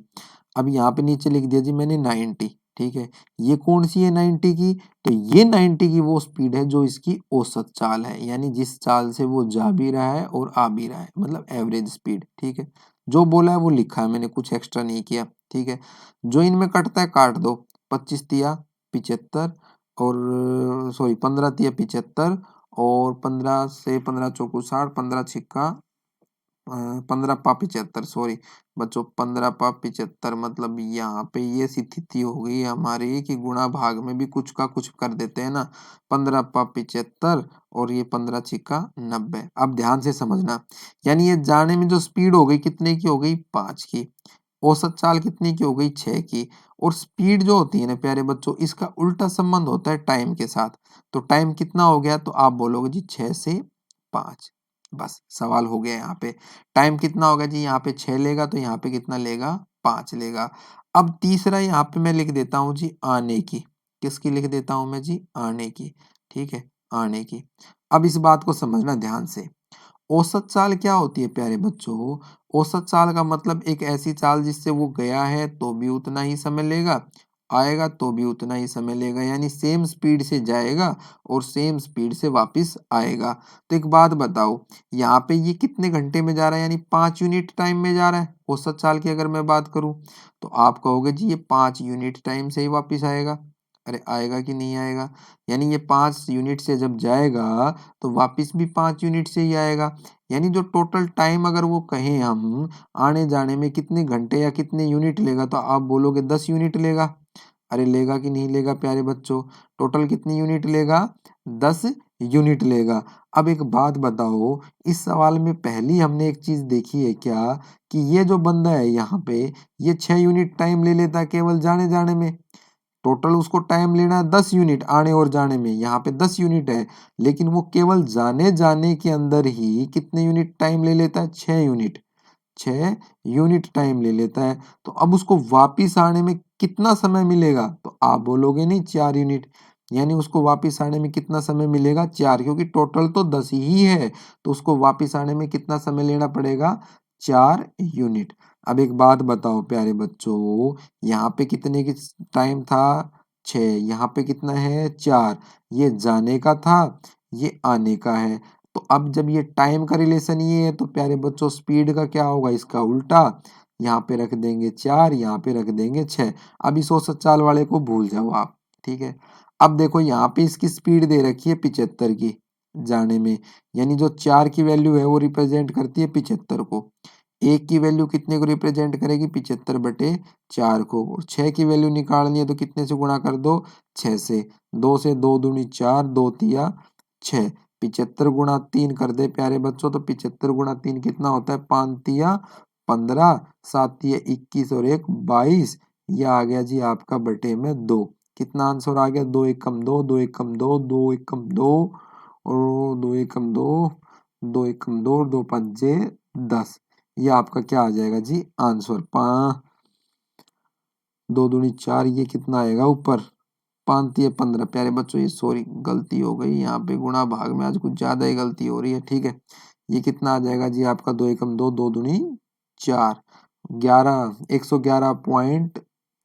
अब यहाँ पे नीचे लिख दिया जी मैंने 90। ठीक है, ये कौन सी है 90 की? तो ये 90 की वो स्पीड है जो इसकी औसत चाल है, यानी जिस चाल से वो जा भी रहा है और आ भी रहा है, मतलब एवरेज स्पीड। ठीक है, जो बोला है वो लिखा है मैंने, कुछ एक्स्ट्रा नहीं किया। ठीक है, जो इनमें कटता है काट दो। 25 तिया 75 और सॉरी 15 तिया 75 और 15 से 15 चौकू 60, 15 छिक्का 15 पा 75, सॉरी बच्चों 15 पा 75, मतलब यहाँ पे ये स्थिति हो गई हमारी कि गुणा भाग में भी कुछ का कुछ कर देते हैं ना। 15 पा 75 और ये 15 छिक्का 90। अब ध्यान से समझना, यानी ये जाने में जो स्पीड हो गई कितने की हो गई? 5 की। औसत चाल कितने की हो गई? 6 की। और स्पीड जो होती है ना प्यारे बच्चों, इसका उल्टा संबंध होता है टाइम के साथ। तो टाइम कितना हो गया? तो आप बोलोगे जी 6 से 5। बस सवाल हो गया यहाँ पे। टाइम कितना होगा जी? यहाँ पे 6 लेगा तो यहाँ पे कितना लेगा? 5 लेगा। अब तीसरा यहाँ पे मैं लिख देता हूँ जी आने की। किसकी लिख देता हूँ मैं जी? आने की। ठीक है, आने की। अब इस बात को समझना ध्यान से। औसत चाल क्या होती है प्यारे बच्चों? औसत चाल का मतलब एक ऐसी चाल जिससे वो गया है तो भी उतना ही समय लेगा, आएगा तो भी उतना ही समय लेगा, यानी सेम स्पीड से जाएगा और सेम स्पीड से वापस आएगा। तो एक बात बताओ, यहाँ पे ये कितने घंटे में जा रहा है? यानी 5 यूनिट टाइम में जा रहा है। औसत चाल की अगर मैं बात करूं तो आप कहोगे जी ये 5 यूनिट टाइम से ही वापस आएगा। अरे आएगा कि नहीं आएगा? यानी ये 5 यूनिट से जब जाएगा तो वापस भी 5 यूनिट से ही आएगा। यानी जो टोटल टाइम अगर वो कहें हम आने जाने में कितने घंटे या कितने यूनिट लेगा, तो आप बोलोगे 10 यूनिट लेगा। अरे लेगा कि नहीं लेगा प्यारे बच्चों? टोटल कितनी यूनिट लेगा? 10 यूनिट लेगा। अब एक बात बताओ, इस सवाल में पहली हमने एक चीज देखी है क्या, कि ये जो बंदा है यहाँ पे ये 6 यूनिट टाइम ले लेता है केवल जाने जाने में। टोटल उसको टाइम लेना है 10 यूनिट आने और जाने में, यहाँ पे 10 यूनिट है, लेकिन वो केवल जाने जाने के अंदर ही कितने यूनिट टाइम ले लेता है? 6 यूनिट। 6 यूनिट टाइम ले लेता है। तो अब उसको वापिस आने में कितना समय मिलेगा? तो आप बोलोगे नहीं 4 यूनिट। यानी उसको वापिस आने में कितना समय मिलेगा? 4, क्योंकि टोटल तो 10 ही है। तो उसको वापिस आने में कितना समय लेना पड़ेगा? 4 यूनिट। अब एक बात बताओ प्यारे बच्चों, यहाँ पे कितने की टाइम था? 6। यहाँ पे कितना है? 4। ये जाने का था, ये आने का है। तो अब जब ये टाइम का रिलेशन ये है तो प्यारे बच्चों स्पीड का क्या होगा, इसका उल्टा। यहाँ पे रख देंगे 4, यहाँ पे रख देंगे 6। अब इस औसत चाल वाले को भूल जाओ आप, ठीक है। अब देखो यहाँ पे इसकी स्पीड दे रखी है 75 की जाने में, यानी जो 4 की वैल्यू है वो रिप्रेजेंट करती है 75 को। 1 की वैल्यू कितने को रिप्रेजेंट करेगी, 75/4 को। और 6 की वैल्यू निकालनी है तो कितने से गुणा कर दो, 6 से। 2 से 2 दूनी 4, 2 तिया 6। 75 गुणा 3 कर दे प्यारे बच्चों, तो 75 गुणा 3 कितना होता है, 5 तिया 15, 7 तिया 21 और 1 22। ये आ गया जी आपका बटे में 2। कितना आंसर आ गया, 2 एकम 2, 2 एकम 2, 2 एकम 2 और 2 एकम 2, 2 एकम 2 और 2 पंजे 10। ये आपका क्या आ जाएगा जी आंसर। 2 दूनी 4, ये कितना आएगा ऊपर, 5 तिया 15। प्यारे बच्चों ये सॉरी गलती हो गई यहाँ पे, गुणा भाग में आज कुछ ज्यादा ही गलती हो रही है, ठीक है। ये कितना आ जाएगा जी आपका, 2 एकम 2, 2 दूनी 4, 11,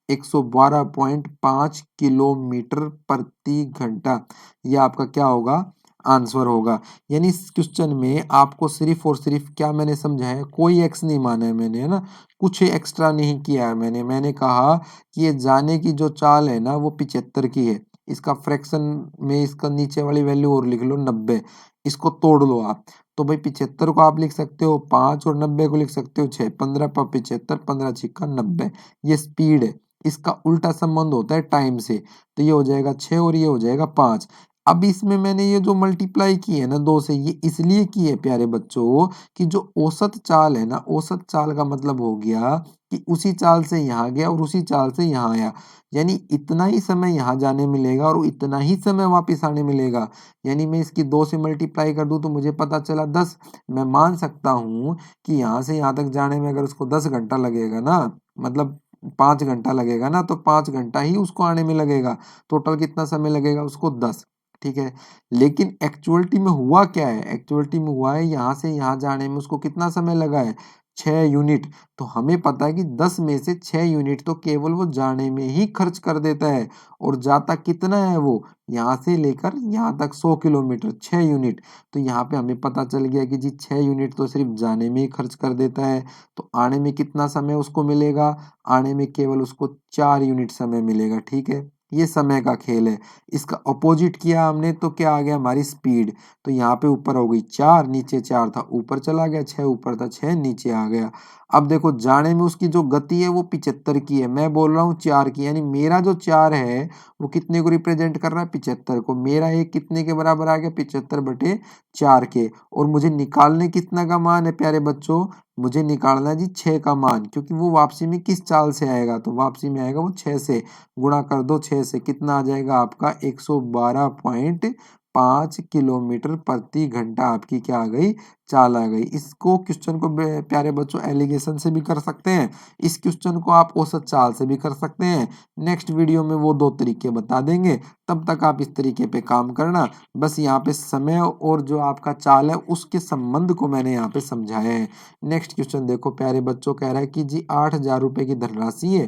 112.5 किलोमीटर प्रति घंटा। ये आपका क्या होगा, आंसर होगा। यानी इस क्वेश्चन में आपको सिर्फ और सिर्फ क्या मैंने समझाया, कोई एक्स नहीं माना है मैंने, है ना, कुछ एक्स्ट्रा नहीं किया है मैंने कहा कि ये जाने की जो चाल है ना वो 75 की है। इसका फ्रैक्शन में इसका नीचे वाली वैल्यू और लिख लो 90, इसको तोड़ लो आप। तो भाई 75 को आप लिख सकते हो 5 और 90 को लिख सकते हो 6। 15 पर 75, 15 छिक्का 90। ये स्पीड है, इसका उल्टा संबंध होता है टाइम से। तो ये हो जाएगा 6 और ये हो जाएगा 5। अब इसमें मैंने ये जो मल्टीप्लाई की है ना 2 से, ये इसलिए की है प्यारे बच्चों कि जो औसत चाल है ना, औसत चाल का मतलब हो गया कि उसी चाल से यहाँ गया और उसी चाल से यहाँ आया, यानी इतना ही समय यहाँ जाने मिलेगा और इतना ही समय वापस आने मिलेगा। यानी मैं इसकी 2 से मल्टीप्लाई कर दूं तो मुझे पता चला 10। मैं मान सकता हूँ कि यहाँ से यहाँ तक जाने में अगर उसको 10 घंटा लगेगा ना, मतलब 5 घंटा लगेगा ना, तो 5 घंटा ही उसको आने में लगेगा। टोटल कितना समय लगेगा उसको, 10, ठीक है। लेकिन एक्चुअलिटी में हुआ क्या है, एक्चुअलिटी में हुआ है यहाँ से यहाँ जाने में उसको कितना समय लगा है, 6 यूनिट। तो हमें पता है कि 10 में से 6 यूनिट तो केवल वो जाने में ही खर्च कर देता है। और जाता कितना है वो, यहाँ से लेकर यहाँ तक 100 किलोमीटर, 6 यूनिट। तो यहाँ पे हमें पता चल गया कि जी 6 यूनिट तो सिर्फ जाने में ही खर्च कर देता है। तो आने में कितना समय उसको मिलेगा, आने में केवल उसको 4 यूनिट समय मिलेगा, ठीक है। ये समय का खेल है। इसका अपोजिट किया हमने तो क्या आ गया, हमारी स्पीड। तो यहाँ पे ऊपर हो गई 4, नीचे 4 था ऊपर चला गया, 6 ऊपर था 6 नीचे आ गया। अब देखो जाने में उसकी जो गति है वो 75 की है, मैं बोल रहा हूँ 4 की, यानी मेरा जो 4 है वो कितने को रिप्रेजेंट कर रहा है, 75 को। मेरा एक कितने के बराबर आ गया, 75/4 के। और मुझे निकालने कितना का मान है प्यारे बच्चों, मुझे निकालना है जी 6 का मान, क्योंकि वो वापसी में किस चाल से आएगा, तो वापसी में आएगा वो 6 से। गुणा कर दो 6 से, कितना आ जाएगा आपका, 112.5 किलोमीटर प्रति घंटा आपकी क्या आ गई, चाल आ गई। इसको क्वेश्चन को प्यारे बच्चों एलिगेशन से भी कर सकते हैं, इस क्वेश्चन को आप औसत चाल से भी कर सकते हैं। नेक्स्ट वीडियो में वो 2 तरीके बता देंगे, तब तक आप इस तरीके पे काम करना। बस यहाँ पे समय और जो आपका चाल है उसके संबंध को मैंने यहाँ पे समझाया है। नेक्स्ट क्वेश्चन देखो प्यारे बच्चों, कह रहा है कि जी 8,000 रुपए की धनराशि है,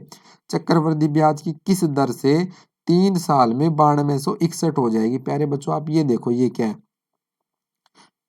चक्रवृद्धि ब्याज की किस दर से 3 साल में 9261 हो जाएगी। प्यारे बच्चों आप ये देखो ये क्या है,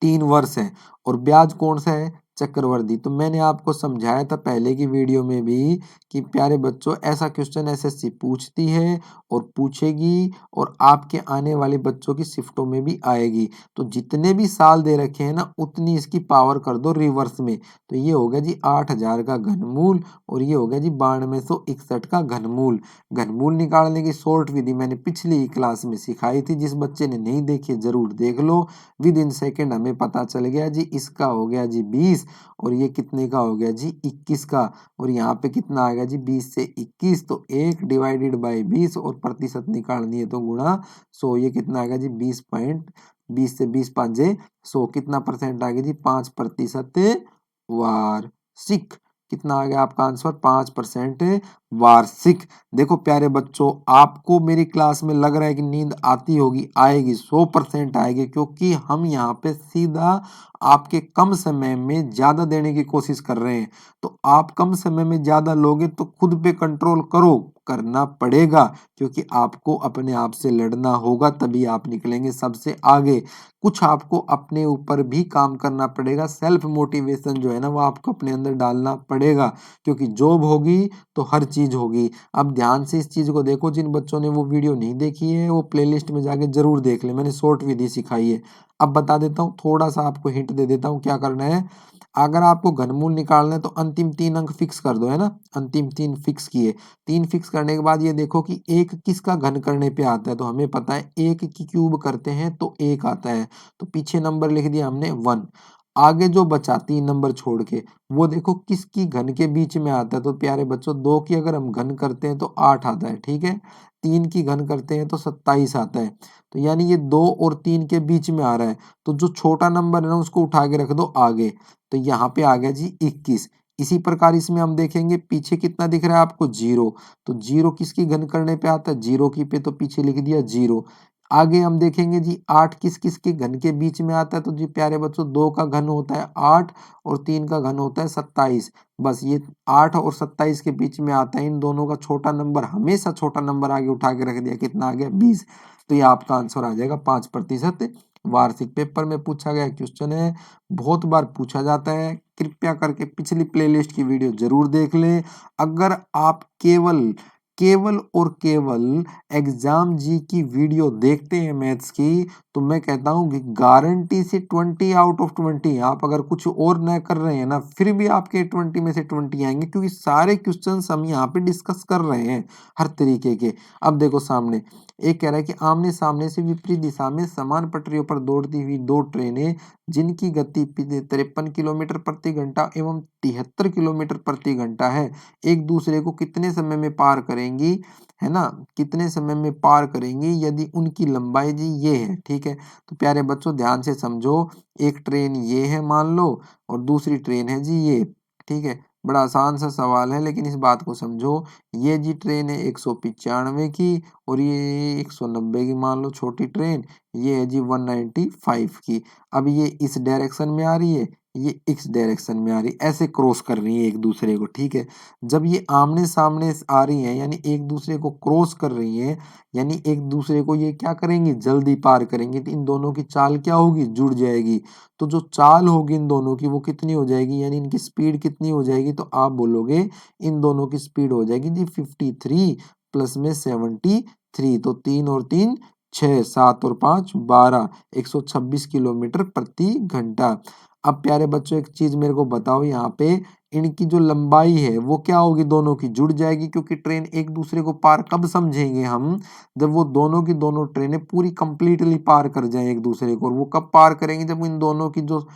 3 वर्ष है और ब्याज कौन सा है, चक्रवर्ती। तो मैंने आपको समझाया था पहले की वीडियो में भी कि प्यारे बच्चों ऐसा क्वेश्चन एसएससी पूछती है और पूछेगी, और आपके आने वाले बच्चों की शिफ्टों में भी आएगी। तो जितने भी साल दे रखे हैं ना उतनी इसकी पावर कर दो रिवर्स में। तो ये हो गया जी 8,000 का घनमूल और ये हो गया जी 9261 का घनमूल। घनमूल निकालने की शॉर्ट विधि मैंने पिछली क्लास में सिखाई थी, जिस बच्चे ने नहीं देखी जरूर देख लो। विद इन सेकेंड हमें पता चल गया जी, इसका हो गया जी 20 और ये कितने का हो गया जी 21 का। और यहाँ पे कितना आ गया जी 20 से 21, तो 1/20 और प्रतिशत निकालनी है तो गुणा 100। ये कितना आ गया जी 20 से 20 पाँचे 100, कितना परसेंट आ गया जी 5% वार्षिक। कितना आ गया आपका आंसर, 5% वार्षिक। देखो प्यारे बच्चों आपको मेरी क्लास में लग रहा है कि नींद आती होगी, आएगी, 100% आएगी, क्योंकि हम यहाँ पे सीधा आपके कम समय में ज्यादा देने की कोशिश कर रहे हैं। तो आप कम समय में ज्यादा लोगे तो खुद पे कंट्रोल करो, करना पड़ेगा, क्योंकि आपको अपने आप से लड़ना होगा, तभी आप निकलेंगे सबसे आगे। कुछ आपको अपने ऊपर भी काम करना पड़ेगा, सेल्फ मोटिवेशन जो है ना वो आपको अपने अंदर डालना पड़ेगा, क्योंकि जॉब होगी तो हर चीज़ होगी। अब ध्यान से इस चीज़ को देखो, जिन बच्चों ने वो वीडियो नहीं देखी है वो प्लेलिस्ट में जाके जरूर देख ले, मैंने शॉर्ट विधि सिखाई है। अब बता देता हूँ, थोड़ा सा आपको हिंट दे देता हूँ क्या करना है। अगर आपको घनमूल निकालना है तो अंतिम 3 अंक फिक्स कर दो, है ना, अंतिम 3 फिक्स किए। 3 फिक्स करने के बाद ये देखो कि 1 किसका घन करने पे आता है, तो हमें पता है 1 की क्यूब करते हैं तो 1 आता है, तो पीछे नंबर लिख दिया हमने 1। आगे जो बचा 3 नंबर छोड़ के, वो देखो किसकी घन के बीच में आता है, तो प्यारे बच्चों 2 की अगर हम घन करते हैं तो 8 आता है, ठीक है। 3 की घन करते हैं तो 27 आता है, तो यानी ये 2 और 3 के बीच में आ रहा है, तो जो छोटा नंबर है ना उसको उठा के रख दो आगे, तो यहाँ पे आ गया जी 21। इसी प्रकार इसमें हम देखेंगे पीछे कितना दिख रहा है आपको 0, तो 0 किसकी घन करने पे आता है, 0 की पे, तो पीछे लिख दिया 0। आगे हम देखेंगे जी 8 किस किस के घन के बीच में आता है, तो जी प्यारे बच्चों 2 का घन होता है 8 और 3 का घन होता है 27। बस ये 8 और 27 के बीच में आता है, इन दोनों का छोटा नंबर, हमेशा छोटा नंबर आगे उठा के रख दिया, कितना आ गया 20। तो ये आपका आंसर आ जाएगा 5%। वार्षिक पेपर में पूछा गया क्वेश्चन है, बहुत बार पूछा जाता है। कृपया करके पिछली प्लेलिस्ट की वीडियो जरूर देख लें। अगर आप केवल केवल और केवल एग्जाम जी की वीडियो देखते हैं मैथ्स की, तो मैं कहता हूं कि गारंटी से 20 आउट ऑफ 20, आप अगर कुछ और न कर रहे हैं ना फिर भी आपके 20 में से 20 आएंगे, क्योंकि सारे क्वेश्चंस हम यहाँ पे डिस्कस कर रहे हैं हर तरीके के। अब देखो सामने एक कह रहा है कि आमने सामने से विपरीत दिशा में समान पटरियों पर दौड़ती हुई 2 ट्रेनें जिनकी गति 53 किलोमीटर प्रति घंटा एवं 73 किलोमीटर प्रति घंटा है, एक दूसरे को कितने समय में पार करेंगी, है ना, कितने समय में पार करेंगी यदि उनकी लंबाई जी ये है, ठीक है। तो प्यारे बच्चों ध्यान से समझो, एक ट्रेन ये है मान लो और दूसरी ट्रेन है जी ये, ठीक है। बड़ा आसान सा सवाल है लेकिन इस बात को समझो, ये जी ट्रेन है 195 की और ये 190 की मान लो छोटी ट्रेन, ये है जी 195 की। अब ये इस डायरेक्शन में आ रही है, ये इस डायरेक्शन में आ रही है, ऐसे क्रॉस कर रही है एक दूसरे को, ठीक है। जब ये आमने सामने आ रही है यानी एक दूसरे को क्रॉस कर रही है, यानी एक दूसरे को ये क्या करेंगी, जल्दी पार करेंगे, तो इन दोनों की चाल क्या होगी, जुड़ जाएगी। तो जो चाल होगी इन दोनों की वो कितनी हो जाएगी, यानी इनकी स्पीड कितनी हो जाएगी, तो आप बोलोगे इन दोनों की स्पीड हो जाएगी जी 53 प्लस में 73, तो 3 और 3 6, 7 और 5 12, 126 किलोमीटर प्रति घंटा। अब प्यारे बच्चों एक चीज मेरे को बताओ, यहाँ पे इनकी जो लंबाई है वो क्या होगी, दोनों की जुड़ जाएगी, क्योंकि ट्रेन एक दूसरे को पार कब समझेंगे हम, जब वो दोनों की दोनों ट्रेनें पूरी कंप्लीटली पार कर जाएं एक दूसरे को, और वो कब पार करेंगे, जब इन दोनों की जो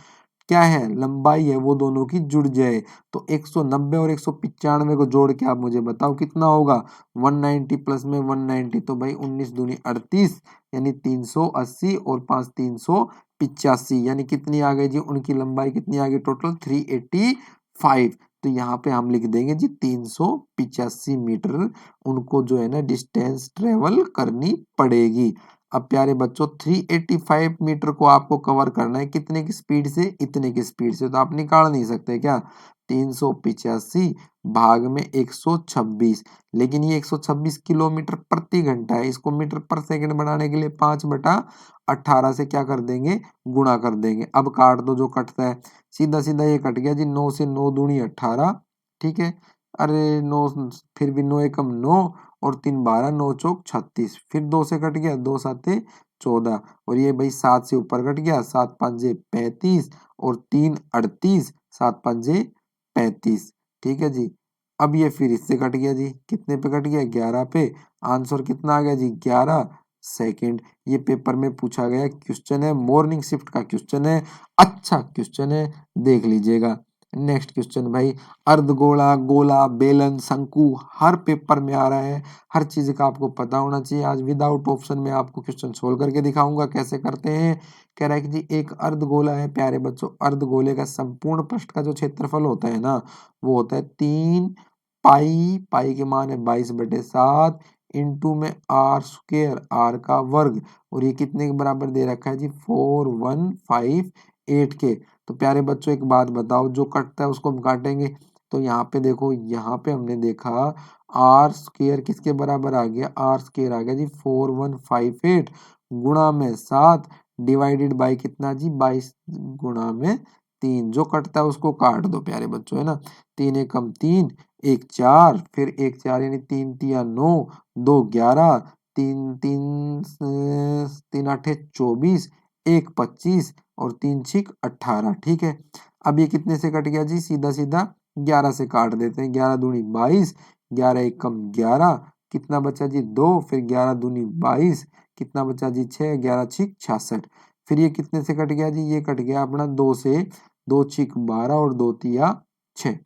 क्या है लंबाई है वो दोनों की जुड़ जाए। तो 190 और 195 को जोड़ के आप मुझे बताओ कितना होगा, 190 प्लस में 190, तो भाई 19 दूनी 38, यानी 380 और 5 385, यानी कितनी आ गई जी, उनकी लंबाई कितनी आ गई टोटल 385। तो यहाँ पे हम लिख देंगे जी 385 मीटर उनको जो है ना डिस्टेंस ट्रेवल करनी पड़ेगी। अब प्यारे बच्चों 385 मीटर को आपको कवर करना है कितने की स्पीड से, इतने की स्पीड से, तो आप निकाल नहीं सकते क्या, 385 भाग में 126, लेकिन ये 126 किलोमीटर प्रति घंटा है, इसको मीटर पर सेकंड बनाने के लिए 5/18 से क्या कर देंगे, गुणा कर देंगे। अब काट दो जो कटता है, सीधा सीधा ये कट गया जी, 9 से 9 दूनी 18, ठीक है। अरे 9, फिर भी 9 एकम 9 और 3 12, 9 चौक 36, फिर 2 से कट गया, 2 साते 14, और ये भाई 7 से ऊपर कट गया, 7 पंजे 35 और 3 38, 7 पंजे 35, ठीक है जी। अब ये फिर इससे कट गया जी, कितने पे कट गया, 11 पे। आंसर कितना आ गया जी, 11 सेकंड। ये पेपर में पूछा गया क्वेश्चन है, मॉर्निंग शिफ्ट का क्वेश्चन है, अच्छा क्वेश्चन है, देख लीजिएगा। नेक्स्ट क्वेश्चन भाई, अर्धगोला, गोला, बेलन, शंकु हर पेपर में आ रहा है, हर चीज का आपको पता होना चाहिए। आज विदाउट ऑप्शन में आपको क्वेश्चन सोल्व करके दिखाऊंगा कैसे करते हैं। कह रहा है कि जी एक अर्धगोला है प्यारे बच्चों, अर्धगोले का संपूर्ण पृष्ठ का जो क्षेत्रफल होता है ना वो होता है 3 पाई, पाई के मान है 22/7 इंटू में आर स्क्वेयर, आर का वर्ग, और ये कितने के बराबर दे रखा है जी 4158 के। तो प्यारे बच्चों एक बात बताओ, जो कटता है उसको हम काटेंगे, तो यहाँ पे देखो, यहाँ पे हमने देखा आर स्क्वायर किसके बराबर आ गया, आर स्क्वायर आ गया जी 4158 गुणा में 7 डिवाइडेड बाय कितना जी 22 गुणा में 3, जो कटता है उसको काट दो प्यारे बच्चों, है ना। 3 एकम 3, 1 4, फिर 1 4 यानी 3 तिया 9, 2 11, 3 3 3 आठे 24, 1 25 और 3 छिक 18, ठीक है। अब ये कितने से कट गया जी, सीधा सीधा 11 से काट देते हैं, 11 दूनी 22, 11 एकम 11, कितना बचा जी 2, फिर 11 दूनी 22, कितना बचा जी 6, 11 छिक 66, फिर ये कितने से कट गया जी, ये कट गया अपना 2 से, 2 छिक 12 और 2 तिया 6,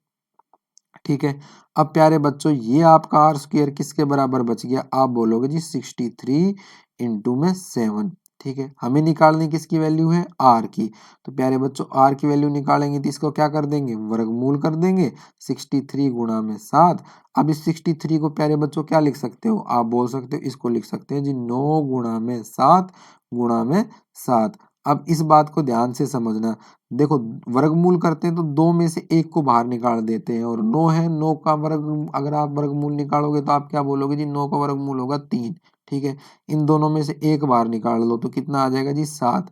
ठीक है। अब प्यारे बच्चों ये आपका आर स्क्वायर किसके बराबर बच गया, आप बोलोगे जी 63 इंटू में 7, ठीक है। हमें निकालनी किसकी वैल्यू है, आर की, तो प्यारे बच्चों आर की वैल्यू निकालेंगे तो इसको क्या कर देंगे, वर्गमूल कर देंगे, 63 गुणा में 7। अब इस 63 को प्यारे बच्चों क्या लिख सकते हो, आप बोल सकते हो इसको लिख सकते हैं जी 9 गुणा में 7 गुणा में 7। अब इस बात को ध्यान से समझना, देखो वर्गमूल करते हैं तो 2 में से 1 को बाहर निकाल देते हैं, और 9 है, 9 का वर्ग अगर आप वर्गमूल निकालोगे तो आप क्या बोलोगे जी 9 का वर्गमूल होगा 3, ठीक है। इन दोनों में से 1 बाहर निकाल लो तो कितना आ जाएगा जी 7,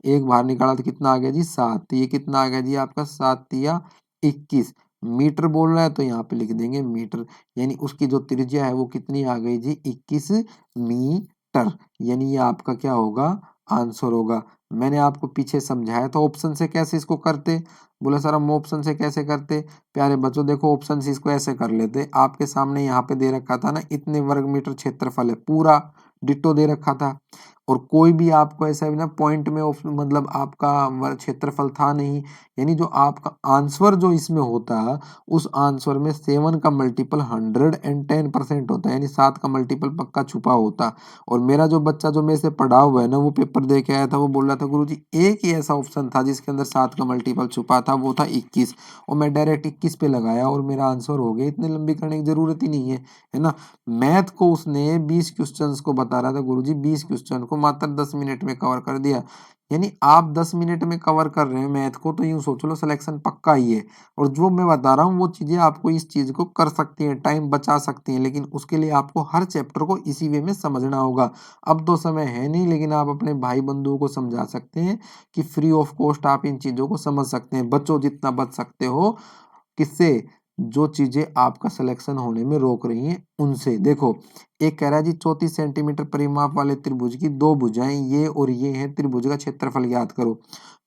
1 बाहर निकाला तो कितना आ गया जी 7, तो ये कितना आ गया जी आपका 7 तिया 21, मीटर बोल रहा है तो यहाँ पे लिख देंगे मीटर, यानी उसकी जो त्रिज्या है वो कितनी आ गई जी 21 मीटर, यानी ये आपका क्या होगा, आंसर होगा। मैंने आपको पीछे समझाया था ऑप्शन से कैसे इसको करते, बोले सर हम ऑप्शन से कैसे करते, प्यारे बच्चों देखो ऑप्शन से इसको ऐसे कर लेते, आपके सामने यहाँ पे दे रखा था ना इतने वर्ग मीटर क्षेत्रफल है, पूरा डिट्टो दे रखा था, और कोई भी आपको ऐसा भी ना पॉइंट में मतलब आपका क्षेत्रफल था नहीं, यानी जो आपका आंसर जो इसमें होता उस आंसर में 7 का मल्टीपल 110% होता है, यानी 7 का मल्टीपल पक्का छुपा होता। और मेरा जो बच्चा जो मेरे से पढ़ा हुआ है ना वो पेपर दे के आया था, वो बोल रहा था गुरुजी एक ही ऐसा ऑप्शन था जिसके अंदर 7 का मल्टीपल छुपा था, वो था 21, और मैं डायरेक्ट 21 पे लगाया और मेरा आंसर हो गया, इतने लंबी करने की जरूरत ही नहीं है ना। मैथ को उसने 20 क्वेश्चंस को बता रहा था गुरुजी, 20 क्वेश्चन को मात्र 10 मिनट में कवर कर दिया, यानी आप 10 मिनट में कवर कर रहे हैं मैथ को तो यूं सोच लो सिलेक्शन पक्का ही है। और जो मैं बता रहा हूँ वो चीजें आपको इस चीज को कर सकती हैं, टाइम बचा सकती हैं, लेकिन उसके लिए आपको हर चैप्टर को इसी वे में समझना होगा। अब तो समय है नहीं, लेकिन आप अपने भाई बंधुओं को समझा सकते हैं कि फ्री ऑफ कॉस्ट आप इन चीजों को समझ सकते हैं, बच्चों जितना बच सकते हो, किससे, जो चीजें आपका सिलेक्शन होने में रोक रही हैं उनसे। देखो एक कह रहा है जी 34 सेंटीमीटर परिमाप वाले त्रिभुज की 2 भुजाएं ये और ये हैं, त्रिभुज का क्षेत्रफल ज्ञात करो।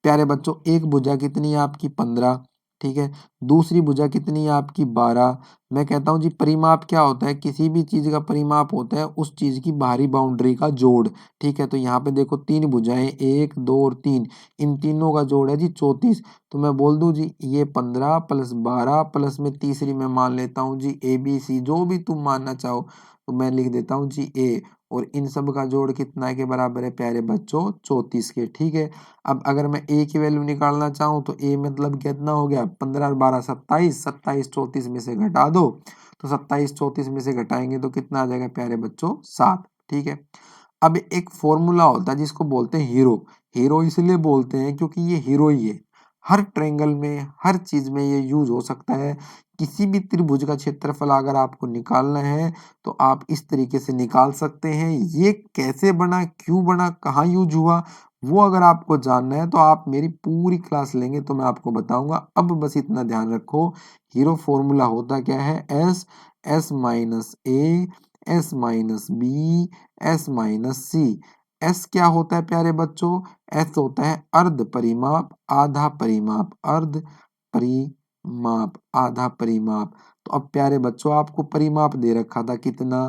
प्यारे बच्चों एक भुजा कितनी है आपकी 15, ठीक है, दूसरी भुजा कितनी है आपकी 12। मैं कहता हूं जी परिमाप क्या होता है, किसी भी चीज का परिमाप होता है उस चीज की बाहरी बाउंड्री का जोड़, ठीक है। तो यहाँ पे देखो 3 भुजाएं 1 2 और 3, इन तीनों का जोड़ है जी 34, तो मैं बोल दूं जी ये 15 प्लस 12 प्लस में तीसरी मैं मान लेता हूँ जी ABC, जो भी तुम मानना चाहो, तो मैं लिख देता हूँ जी A, और इन सब का जोड़ कितना के बराबर है प्यारे बच्चों 34 के, ठीक है। अब अगर मैं A की वैल्यू निकालना चाहूँ तो A मतलब कितना हो गया 15 और 12 27, 27 34 में से घटा दो, तो 27 34 में से घटाएंगे तो कितना आ जाएगा प्यारे बच्चों 7, ठीक है। अब एक फॉर्मूला होता है जिसको बोलते हैं हीरो, हीरो इसलिए बोलते हैं क्योंकि ये हीरो ही है, हर ट्रायंगल में हर चीज में ये यूज हो सकता है। किसी भी त्रिभुज का क्षेत्रफल अगर आपको निकालना है तो आप इस तरीके से निकाल सकते हैं, ये कैसे बना, क्यों बना, कहाँ यूज हुआ, वो अगर आपको जानना है तो आप मेरी पूरी क्लास लेंगे तो मैं आपको बताऊंगा। अब बस इतना ध्यान रखो, हीरो फॉर्मूला होता क्या है, S, S minus A, S minus B, S minus C. S क्या होता है प्यारे बच्चों, एस होता है अर्ध परिमाप आधा परिमाप, अर्ध परिमाप आधा परिमाप। तो अब प्यारे बच्चों आपको परिमाप दे रखा था कितना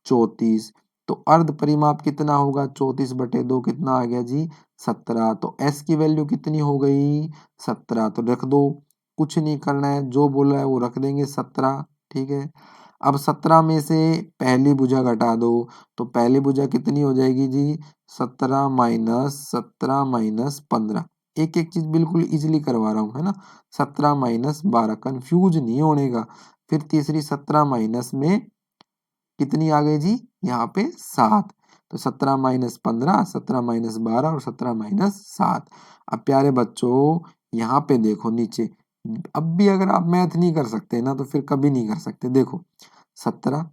34, तो अर्ध परिमाप कितना होगा 34/2 कितना आ गया जी 17, तो एस की वैल्यू कितनी हो गई 17, तो रख दो, कुछ नहीं करना है, जो बोला है वो रख देंगे 17, ठीक है। अब 17 में से पहली भुजा घटा दो, तो पहली भुजा कितनी हो जाएगी जी 17 माइनस 15, एक एक चीज बिल्कुल इजीली करवा रहा हूँ, है ना। 17 माइनस 12, कंफ्यूज नहीं होने का। फिर तीसरी 17 माइनस में कितनी आ गई जी यहाँ पे 7, तो 17 माइनस 15, 17 माइनस 12 और 17 माइनस 7। अब प्यारे बच्चों यहाँ पे देखो नीचे, अब भी अगर आप मैथ नहीं कर सकते ना तो फिर कभी नहीं कर सकते। देखो 17,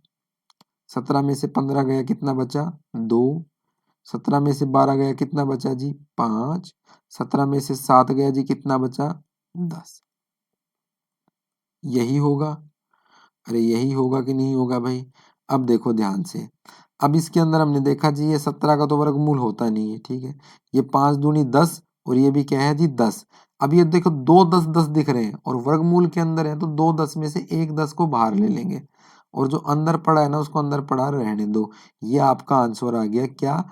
17 में से 15 गया कितना बचा 2, 17 में से 12 गया कितना बचा जी 5, 17 में से 7 गया जी कितना बचा 10। यही होगा। अरे यही होगा कि नहीं होगा भाई। अब देखो ध्यान से, अब इसके अंदर हमने देखा जी ये 17 का तो वर्गमूल होता नहीं है, ठीक है। ये 5 दूनी 10 और ये भी क्या है जी 10। अब ये देखो दो 10 10 दिख रहे हैं और वर्गमूल के अंदर है तो दो 10 में से एक 10 को बाहर ले लेंगे और जो अंदर पड़ा है ना उसको अंदर पड़ा रहने दो। ये आपका आंसर आ गया क्या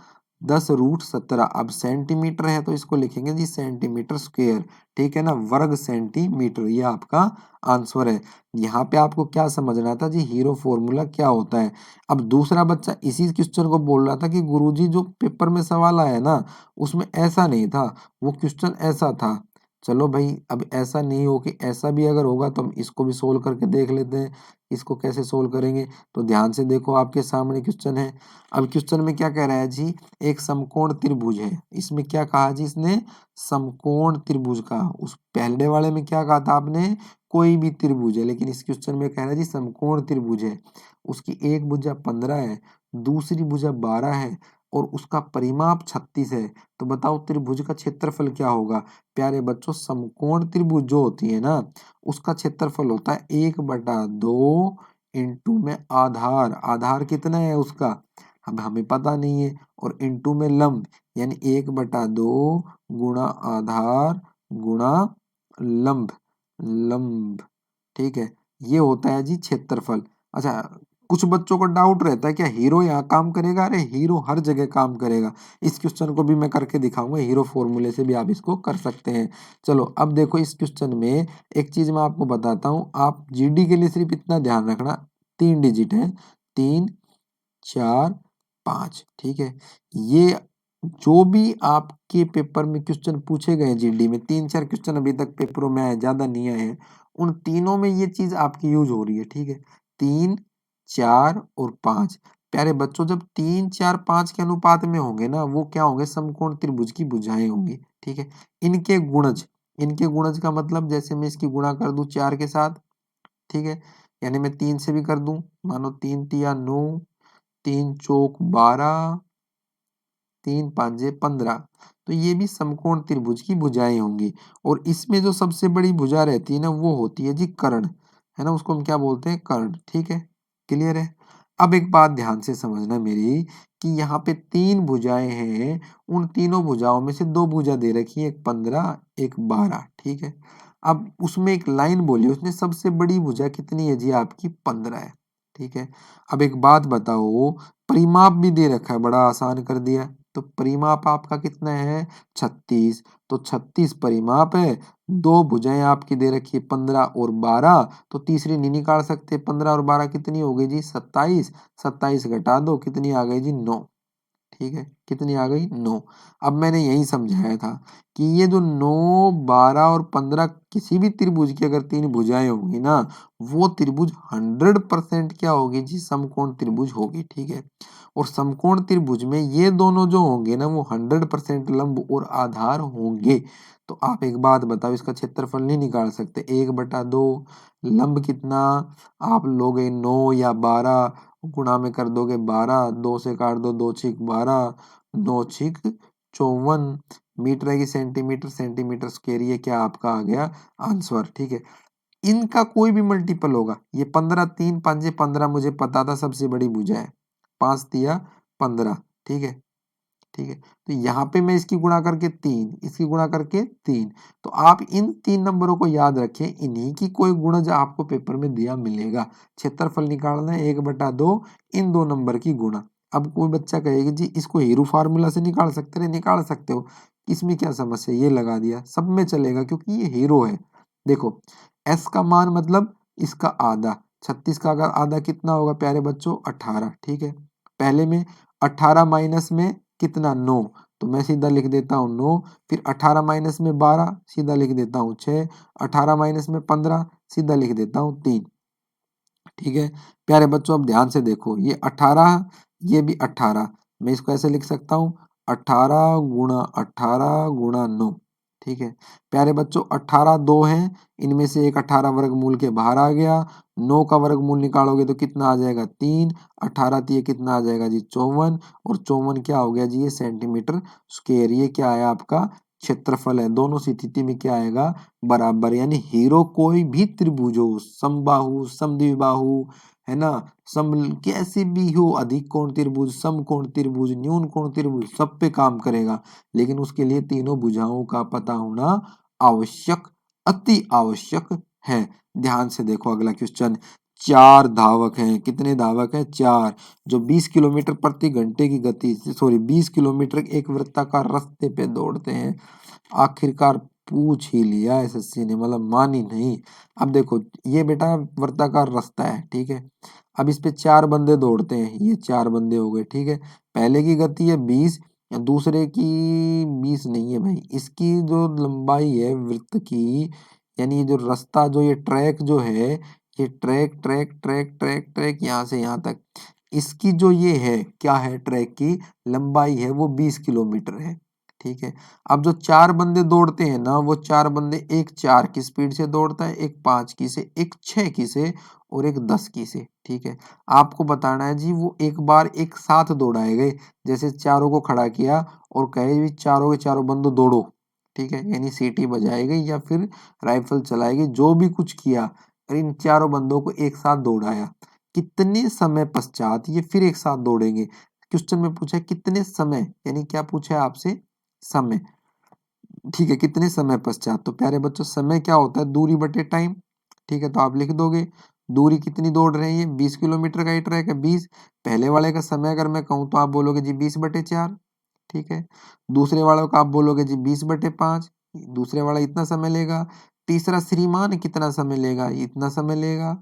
10√17। अब सेंटीमीटर है तो इसको लिखेंगे जी सेंटीमीटर स्क्वेयर, ठीक है ना, वर्ग सेंटीमीटर। ये आपका आंसर है। यहाँ पे आपको क्या समझना था जी हीरो फॉर्मूला क्या होता है। अब दूसरा बच्चा इसी क्वेश्चन को बोल रहा था कि गुरुजी जो पेपर में सवाल आया ना उसमें ऐसा नहीं था, वो क्वेश्चन ऐसा था। चलो भाई अब ऐसा नहीं हो कि ऐसा भी अगर होगा तो हम इसको भी सोल्व करके देख लेते हैं। इसको कैसे सोल्व करेंगे तो ध्यान से देखो, आपके सामने क्वेश्चन है। अब क्वेश्चन में क्या कह रहा है जी, एक समकोण त्रिभुज है। इसमें क्या कहा जी इसने, समकोण त्रिभुज का। उस पहले वाले में क्या कहा था आपने, कोई भी त्रिभुज है, लेकिन इस क्वेश्चन में कह रहा है जी समकोण त्रिभुज है। उसकी एक भुजा 15 है, दूसरी भुजा 12 है और उसका परिमाप 36 है। तो बताओ त्रिभुज का क्षेत्रफल क्या होगा। प्यारे बच्चों समकोण त्रिभुज जो होती है ना उसका क्षेत्रफल होता है 1/2 इंटू में आधार। आधार कितना है उसका अब हमें पता नहीं है, और इंटू में लंब यानी 1/2 गुणा आधार गुणा लंब। लंब, ठीक है, ये होता है जी क्षेत्रफल। अच्छा, कुछ बच्चों को डाउट रहता है क्या हीरो यहाँ काम करेगा। अरे हीरो हर जगह काम करेगा। इस क्वेश्चन को भी मैं करके दिखाऊंगा, हीरो फॉर्मूले से भी आप इसको कर सकते हैं। चलो अब देखो इस क्वेश्चन में एक चीज मैं आपको बताता हूँ, आप जीडी के लिए सिर्फ इतना ध्यान रखना, 3 डिजिट है, 3 4 5, ठीक है। ये जो भी आपके पेपर में क्वेश्चन पूछे गए जीडी में, 3 4 क्वेश्चन अभी तक पेपरों में आए, ज्यादा नहीं आए हैं, उन तीनों में ये चीज आपकी यूज हो रही है, ठीक है। 3 4 और 5। प्यारे बच्चों जब 3 4 5 के अनुपात में होंगे ना वो क्या होंगे, समकोण त्रिभुज की भुजाएं होंगी, ठीक है। इनके गुणज, इनके गुणज का मतलब जैसे मैं इसकी गुणा कर दूं 4 के साथ, ठीक है, यानी मैं 3 से भी कर दूं, मानो 3 तिया 9, 3 चौक 12, 3 पांजे 15। तो ये भी समकोण त्रिभुज की भुजाएं होंगी। और इसमें जो सबसे बड़ी भुजा रहती है ना वो होती है जी कर्ण, है ना, उसको हम क्या बोलते हैं कर्ण, ठीक है। क्लियर है। अब एक बात ध्यान से समझना मेरी, कि यहाँ पे 3 भुजाएं हैं, उन तीनों भुजाओं में से 2 भुजा दे रखी है, एक 15 एक 12, ठीक है। अब उसमें एक लाइन बोली उसने, सबसे बड़ी भुजा कितनी है जी आपकी 15 है, ठीक है। अब एक बात बताओ, परिमाप भी दे रखा है, बड़ा आसान कर दिया। तो परिमाप आपका कितना है 36, तो 36 परिमाप है। दो भुजाएं आपकी दे रखी है 15 और 12, तो तीसरी नहीं निकाल सकते, 15 और 12 कितनी हो गई जी 27, 27 घटा दो कितनी आ गई जी 9, ठीक है, कितनी आ गई 9। अब मैंने यही समझाया था कि ये जो 9 12 और 15 किसी भी त्रिभुज की अगर 3 भुजाएं होंगी ना वो त्रिभुज 100% क्या होगी जी समकोण त्रिभुज होगी, ठीक है। और समकोण त्रिभुज में ये दोनों जो होंगे ना वो 100% लंब और आधार होंगे। तो आप एक बात बताओ, इसका क्षेत्रफल नहीं निकाल सकते, 1/2 लंब कितना आप लोगे 9 या 12, गुणा में कर दोगे 12, 2 से काट दो 2 छिक 12, 9 छिक 54, मीटर है कि सेंटीमीटर, सेंटीमीटर स्क्वायर, ये क्या आपका आ गया आंसर, ठीक है। इनका कोई भी मल्टीपल होगा, ये 15 3 5 15 मुझे पता था सबसे बड़ी भुजा है, 5 तिया 15, ठीक है, ठीक है। तो यहाँ पे मैं इसकी गुणा करके 3, इसकी गुणा करके 3, तो आप इन 3 नंबरों को याद रखें, इन्हीं की कोई गुणज आपको पेपर में दिया मिलेगा। क्षेत्रफल निकालना है 1/2 इन 2 नंबर की गुणा। अब कोई बच्चा कहेगा जी इसको हीरो फार्मूला से निकाल सकते हैं, निकाल सकते हो, इसमें क्या समस्या, ये लगा दिया, सब में चलेगा क्योंकि ये हीरो है। देखो एस का मान मतलब इसका आधा, 36 का अगर आधा कितना होगा प्यारे बच्चों 18, ठीक है। पहले में 18 माइनस में कितना 9, तो मैं सीधा लिख देता हूँ 9, फिर 18 माइनस में 12 सीधा लिख देता हूँ 6, 18 माइनस में 15 सीधा लिख देता हूँ 3, ठीक है। प्यारे बच्चों अब ध्यान से देखो, ये 18 ये भी 18, मैं इसको ऐसे लिख सकता हूँ 18 गुणा 9, ठीक है प्यारे बच्चों, 18 दो हैं, इनमें से एक 18 वर्गमूल के बाहर आ गया। 9 का वर्गमूल निकालोगे तो कितना आ जाएगा 3, 18 तिये कितना आ जाएगा जी 54, और 54 क्या हो गया जी ये सेंटीमीटर स्क्वायर। ये क्या है आपका क्षेत्रफल है। दोनों स्थिति में क्या आएगा बराबर, यानी हीरो कोई भी त्रिभुज हो, समबाहु समद्विबाहु है ना, सम कैसे भी हो, अधिक कोण त्रिभुज, समकोण त्रिभुज, न्यून कोण त्रिभुज, सब पे काम करेगा। लेकिन उसके लिए तीनों भुजाओं का पता होना आवश्यक, अति आवश्यक है। ध्यान से देखो अगला क्वेश्चन। 4 धावक हैं, कितने धावक हैं 4, जो 20 किलोमीटर प्रति घंटे की गति से, सॉरी 20 किलोमीटर एक वृत्ताकार रास्ते पे दौड़ते हैं। आखिरकार पूछ ही लिया एसएससी ने, मतलब मानी नहीं। अब देखो ये बेटा वृत्ताकार रास्ता है, ठीक है। अब इस पे 4 बंदे दौड़ते हैं, ये 4 बंदे हो गए, ठीक है। पहले की गति है 20, दूसरे की 20 नहीं है भाई, इसकी जो लंबाई है वृत्त की, यानी ये जो रास्ता, जो ये ट्रैक जो है, ये track track track track track यहाँ से यहाँ तक, इसकी जो ये है क्या है, ट्रैक की लंबाई है वो 20 किलोमीटर है, ठीक है। अब जो 4 बंदे दौड़ते हैं ना, वो 4 बंदे, एक 4 की स्पीड से दौड़ता है, एक 5 की से, एक 6 की से, और एक 10 की से, ठीक है। आपको बताना है जी वो एक बार एक साथ दौड़ाए गए, जैसे चारों को खड़ा किया और कहे भी चारों के चारों बंदो दौड़ो, ठीक है, यानी सीटी बजाई गई या फिर राइफल चलाई गई, जो भी कुछ किया, और इन चारों बंदों को एक साथ दौड़ाया, कितने समय पश्चात ये फिर एक साथ दौड़ेंगे। क्वेश्चन में पूछा है कितने समय, यानी क्या पूछा है आपसे, समय, ठीक है, कितने समय पश्चात। तो प्यारे बच्चों समय क्या होता है, दूरी बटे टाइम, ठीक है। तो आप लिख दोगे दूरी कितनी दौड़ रहे हैं, 20 किलोमीटर का ही ट्रैक है 20, पहले वाले का समय अगर मैं कहूँ तो आप बोलोगे जी 20/4, ठीक है। दूसरे वालों का आप बोलोगे जी 20/5, दूसरे वाला इतना समय लेगा। तीसरा श्रीमान कितना समय लेगा, इतना समय लेगा।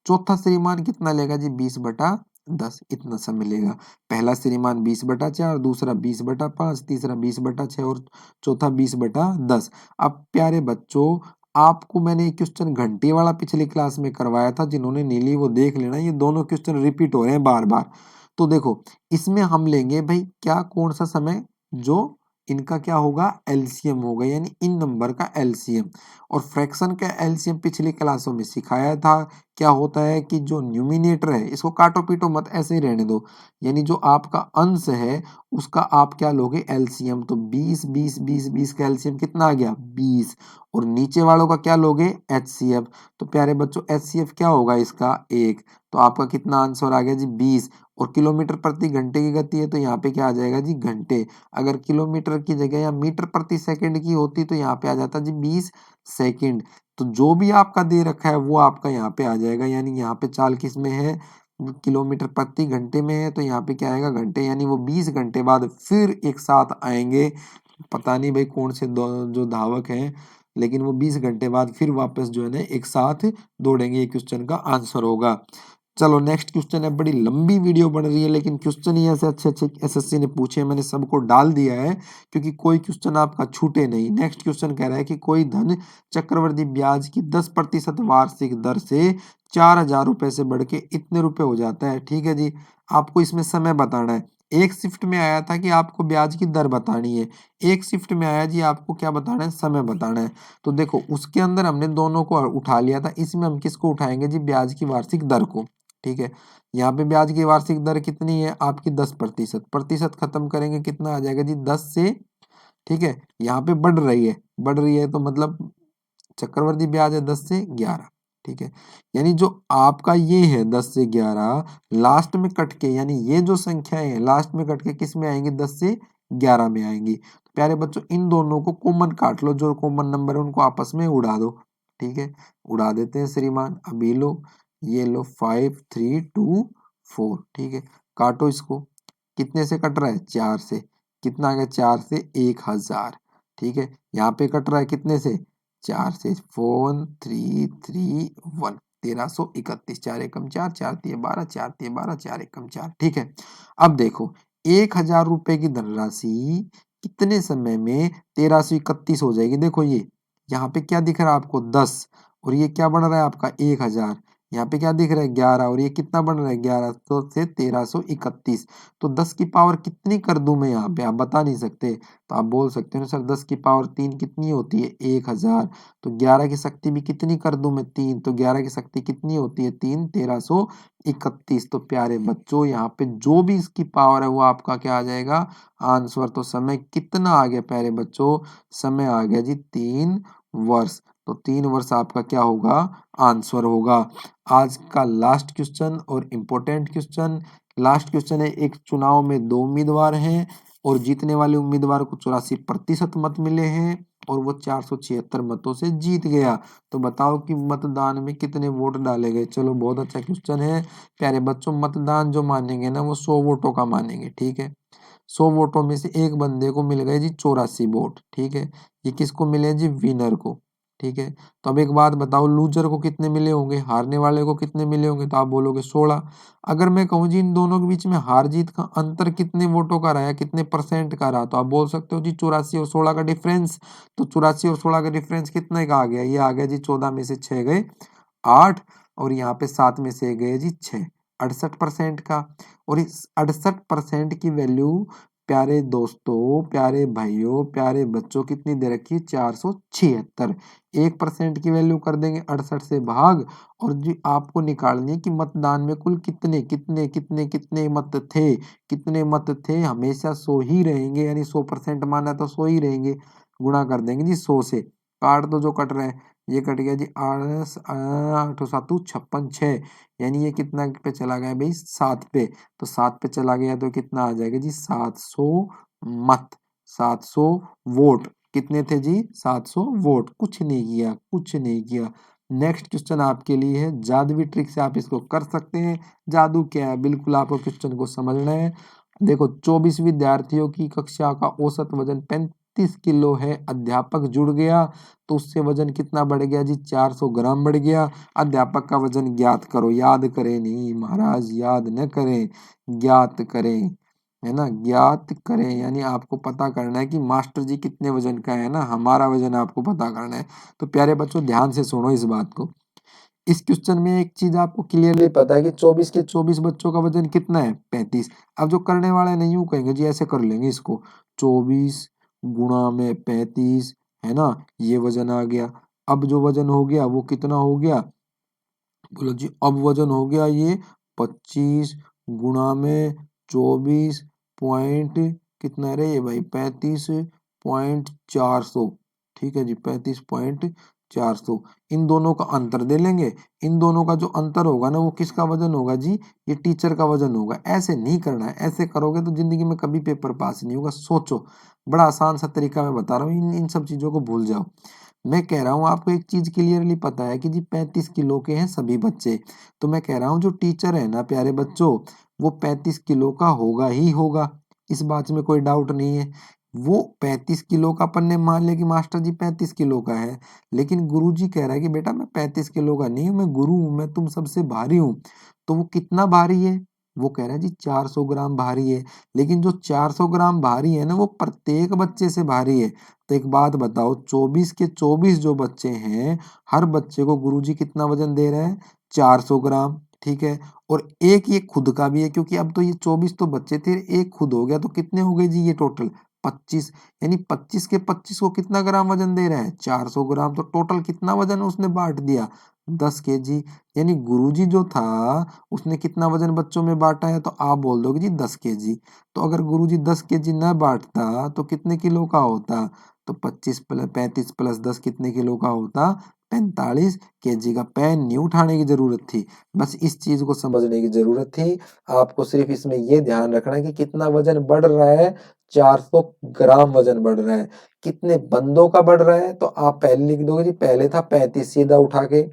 चौथा श्रीमान कितना लेगा जी 20/10, इतना समय लेगा। पहला श्रीमान 20/4, दूसरा 20/5, तीसरा 20/6 और चौथा 20/10। अब प्यारे बच्चों, आपको मैंने एक क्वेश्चन घंटे वाला पिछली क्लास में करवाया था, जिन्होंने नी ली वो देख लेना, ये दोनों क्वेश्चन रिपीट हो रहे हैं बार बार। तो देखो इसमें हम लेंगे भाई क्या, कौन सा समय, जो इनका क्या होगा एलसीएम होगा, यानी इन नंबर का एलसीएम। और फ्रैक्शन का एलसीएम पिछली क्लासों में सिखाया था। क्या होता है कि जो न्यूमिनेटर है, इसको काटो पीटो मत, ऐसे ही रहने दो, यानी जो आपका अंश है उसका आप क्या लोगे एलसीएम। तो 20 20 20 20 का एलसीएम कितना आ गया 20, और नीचे वालों का क्या लोगे एचसीएफ। तो प्यारे बच्चों एचसीएफ क्या होगा इसका 1, तो आपका कितना आंसर आ गया जी 20। और किलोमीटर प्रति घंटे की गति है तो यहाँ पे क्या आ जाएगा जी घंटे। अगर किलोमीटर की जगह या मीटर प्रति सेकंड की होती तो यहाँ पे आ जाता जी 20 सेकंड। तो जो भी आपका दे रखा है वो आपका यहाँ पे आ जाएगा, यानी यहाँ पे चाल किस में है, किलोमीटर प्रति घंटे में है, तो यहाँ पे क्या आएगा घंटे, यानी वो 20 घंटे बाद फिर एक साथ आएंगे। पता नहीं भाई कौन से जो धावक हैं, लेकिन वो 20 घंटे बाद फिर वापस जो है ना एक साथ दौड़ेंगे। ये क्वेश्चन का आंसर होगा। चलो नेक्स्ट क्वेश्चन है, बड़ी लंबी वीडियो बन रही है लेकिन क्वेश्चन ही ऐसे अच्छे अच्छे एसएससी ने पूछे, मैंने सबको डाल दिया है क्योंकि कोई क्वेश्चन आपका छूटे नहीं। नेक्स्ट क्वेश्चन कह रहा है कि कोई धन चक्रवृद्धि ब्याज की 10% वार्षिक दर से 4,000 रुपए से बढ़ के इतने रुपए हो जाता है, ठीक है जी। आपको इसमें समय बताना है। एक शिफ्ट में आया था कि आपको ब्याज की दर बतानी है, एक शिफ्ट में आया जी आपको क्या बताना है, समय बताना है। तो देखो उसके अंदर हमने दोनों को उठा लिया था, इसमें हम किसको उठाएंगे जी ब्याज की वार्षिक दर को, ठीक है। यहाँ पे ब्याज की वार्षिक दर कितनी है आपकी 10%, प्रतिशत खत्म करेंगे कितना आ जाएगा जी 10 से, ठीक है। यहाँ पे बढ़ रही है तो मतलब चक्रवृद्धि ब्याज है 10 से 11, ठीक है। यानी जो आपका ये है 10 से 11 लास्ट में कट के, यानी ये जो संख्याएं हैं लास्ट में कट के किस में आएंगी 10 से 11 में आएंगी। तो प्यारे बच्चों इन दोनों को कॉमन काट लो, जो कॉमन नंबर है उनको आपस में उड़ा दो, ठीक है। उड़ा देते हैं श्रीमान, अब ये लो 5 3 2 4, ठीक है। काटो इसको, कितने से कट रहा है 4 से, कितना आ गया 4 से 1000, ठीक है। यहाँ पे कट रहा है कितने से 4 से 4331, 1331, 4 एकम 4, 4 तिये 12, 4 तिये 12, 4 एकम 4, ठीक है। अब देखो 1000 रुपए की धनराशि कितने समय में 1331 हो जाएगी। देखो ये यहाँ पे क्या दिख रहा है आपको 10, और ये क्या बन रहा है आपका 1000, यहाँ पे क्या दिख रहा है 11, और ये कितना बन रहा है 1100 से 1331। तो 10 की पावर कितनी कर दूं मैं यहाँ पे, आप बता नहीं सकते, तो आप बोल सकते हो ना सर 10 की पावर 3 कितनी होती है 1000। तो 11 की शक्ति भी कितनी कर दूं मैं 3, तो 11 की शक्ति कितनी होती है 3, 1331। तो प्यारे बच्चों यहाँ पे जो भी इसकी पावर है वो आपका क्या आ जाएगा आंसर। तो समय कितना आ गया प्यारे बच्चों, समय आ गया जी 3 वर्ष। तो 3 वर्ष आपका क्या होगा आंसर होगा। आज का लास्ट क्वेश्चन और इम्पोर्टेंट क्वेश्चन, लास्ट क्वेश्चन है, एक चुनाव में 2 उम्मीदवार हैं और जीतने वाले उम्मीदवार को 84% मत मिले हैं और वो 476 मतों से जीत गया। तो बताओ कि मतदान में कितने वोट डाले गए। चलो बहुत अच्छा क्वेश्चन है प्यारे बच्चों। मतदान जो मानेंगे ना वो 100 वोटों का मानेंगे, ठीक है। 100 वोटों में से एक बंदे को मिल गए जी 84 वोट, ठीक है। ये किसको मिले जी विनर को, ठीक है। तो अब एक बात बताओ लूजर को कितने मिले होंगे, हारने वाले को कितने मिले होंगे, तो आप बोलोगे 16। अगर मैं कहूँ जी इन दोनों के बीच में हार जीत का अंतर कितने वोटों का रहा, कितने परसेंट का रहा, तो आप बोल सकते हो जी 84 और 16 का डिफरेंस। तो 84 और 16 का डिफरेंस कितने का आ गया, ये आ गया जी 14 में से 6 गए 8, और यहाँ पे 7 में से गए जी 6, 68% का। और इस 68% की वैल्यू प्यारे दोस्तों, प्यारे भाइयों, प्यारे बच्चों कितनी दे रखी है 476। 1% की वैल्यू कर देंगे 68 से भाग, और जो आपको निकालनी है कि मतदान में कुल कितने कितने कितने कितने मत थे, कितने मत थे। हमेशा 100 ही रहेंगे, यानी 100% माना तो 100 ही रहेंगे। गुणा कर देंगे जी 100 से, काट दो जो कट रहे हैं, ये कट गया जी 8 7 56 6, यानी ये कितना पे चला गया भाई 7 पे। तो 7 पे चला गया तो कितना आ जाएगा जी 700 मत, 700 वोट। कितने थे जी 700 वोट, कुछ नहीं किया, कुछ नहीं किया। नेक्स्ट क्वेश्चन आपके लिए है, जादुई ट्रिक से आप इसको कर सकते हैं। जादू क्या है, बिल्कुल आपको क्वेश्चन को समझना है। देखो 24 विद्यार्थियों की कक्षा का औसत वजन 35 किलो है, अध्यापक जुड़ गया तो उससे वजन कितना बढ़ गया जी 400 ग्राम बढ़ गया। अध्यापक का वजन ज्ञात करो, याद करें नहीं महाराज, याद न करें, ज्ञात करें, है ना, ज्ञात करें, यानी आपको पता करना है कि मास्टर जी कितने वजन का है ना, हमारा वजन आपको पता करना है। तो प्यारे बच्चों ध्यान से सुनो इस बात को। इस क्वेश्चन में एक चीज आपको क्लियरली पता है कि 24 के 24 बच्चों का वजन कितना है 35। अब जो करने वाले नहीं यूं कहेंगे जी, ऐसे कर लेंगे इसको, 24 गुणा में 35, है ना, ये वजन आ गया। अब जो वजन हो गया वो कितना हो गया, बोलो जी, अब वजन हो गया ये 25 गुणा में 24 पॉइंट कितना रे भाई 35.400, ठीक है जी 35.400। इन दोनों का अंतर दे लेंगे, इन दोनों का जो अंतर होगा ना वो किसका वजन होगा जी, ये टीचर का वजन होगा। ऐसे नहीं करना है, ऐसे करोगे तो जिंदगी में कभी पेपर पास नहीं होगा। सोचो, बड़ा आसान सा तरीका मैं बता रहा हूँ, इन इन सब चीजों को भूल जाओ। मैं कह रहा हूँ आपको एक चीज क्लियरली पता है कि जी 35 किलो के हैं सभी बच्चे। तो मैं कह रहा हूँ जो टीचर है ना प्यारे बच्चों, वो 35 किलो का होगा ही होगा, इस बात में कोई डाउट नहीं है। वो 35 किलो का, अपन ने मान लिया कि मास्टर जी 35 किलो का है, लेकिन गुरु जी कह रहा है कि बेटा मैं 35 किलो का नहीं हूँ, मैं गुरु हूँ, मैं तुम सबसे भारी हूँ। तो वो कितना भारी है, वो कह रहा है जी 400 ग्राम भारी है। लेकिन जो 400 ग्राम भारी है ना वो प्रत्येक बच्चे से भारी है। तो एक बात बताओ 24 के 24 जो बच्चे हैं, हर बच्चे को गुरुजी कितना वजन दे रहे हैं 400 ग्राम, ठीक है। और एक ये खुद का भी है, क्योंकि अब तो ये 24 तो बच्चे थे, एक खुद हो गया, तो कितने हो गए जी ये टोटल 25। यानी 25 के 25 को कितना ग्राम वजन दे रहा है 400 ग्राम। तो टोटल कितना वजन उसने बांट दिया 10 kg। यानी गुरुजी जो था उसने कितना वजन बच्चों में बांटा है, तो आप बोल दोगे जी 10 kg। तो अगर गुरुजी 10 kg न बांटता तो कितने किलो का होता, तो 25 प्लस 35 प्लस 10 कितने किलो का होता 45 kg का। पेन नहीं उठाने की जरूरत थी, बस इस चीज को समझने की जरूरत थी। आपको सिर्फ इसमें ये ध्यान रखना है कि कितना वजन बढ़ रहा है 400 ग्राम वजन बढ़ रहा है। कितने बंदों का बढ़ रहा है, तो आप पहले लिख दोगे जी, पहले था 35 सीधा उठा के,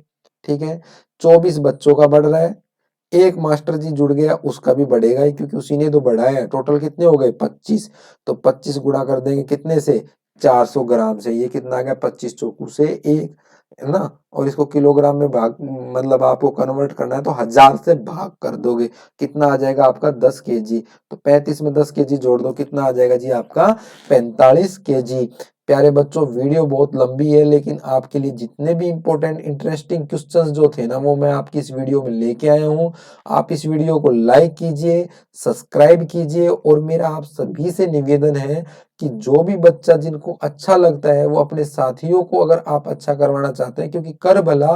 ठीक है। 24 बच्चों का बढ़ रहा है, एक मास्टर जी जुड़ गया उसका भी बढ़ेगा ही, क्योंकि उसी ने तो बढ़ाया है। टोटल कितने हो गए 25। तो 25 गुणा कर देंगे कितने से 400 ग्राम से, ये कितना आ गया 25 चौकू से 1, है ना? और इसको किलोग्राम में भाग मतलब आपको कन्वर्ट करना है तो 1000 से भाग कर दोगे, कितना आ जाएगा आपका 10 केजी। तो 35 में 10 केजी जोड़ दो, कितना आ जाएगा जी आपका 45 केजी। प्यारे बच्चों, वीडियो बहुत लंबी है लेकिन आपके लिए जितने भी इंपॉर्टेंट इंटरेस्टिंग क्वेश्चंस जो थे ना वो मैं आपकी इस वीडियो में लेके आया हूँ। आप इस वीडियो को लाइक कीजिए, सब्सक्राइब कीजिए और मेरा आप सभी से निवेदन है कि जो भी बच्चा जिनको अच्छा लगता है वो अपने साथियों को अगर आप अच्छा करवाना चाहते हैं, क्योंकि कर भला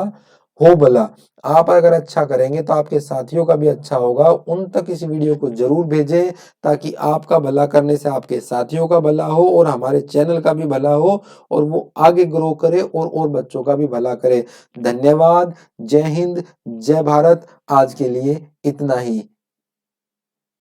हो भला, आप अगर अच्छा करेंगे तो आपके साथियों का भी अच्छा होगा। उन तक इस वीडियो को जरूर भेजें ताकि आपका भला करने से आपके साथियों का भला हो और हमारे चैनल का भी भला हो और वो आगे ग्रो करे और बच्चों का भी भला करे। धन्यवाद। जय हिंद, जय भारत। आज के लिए इतना ही।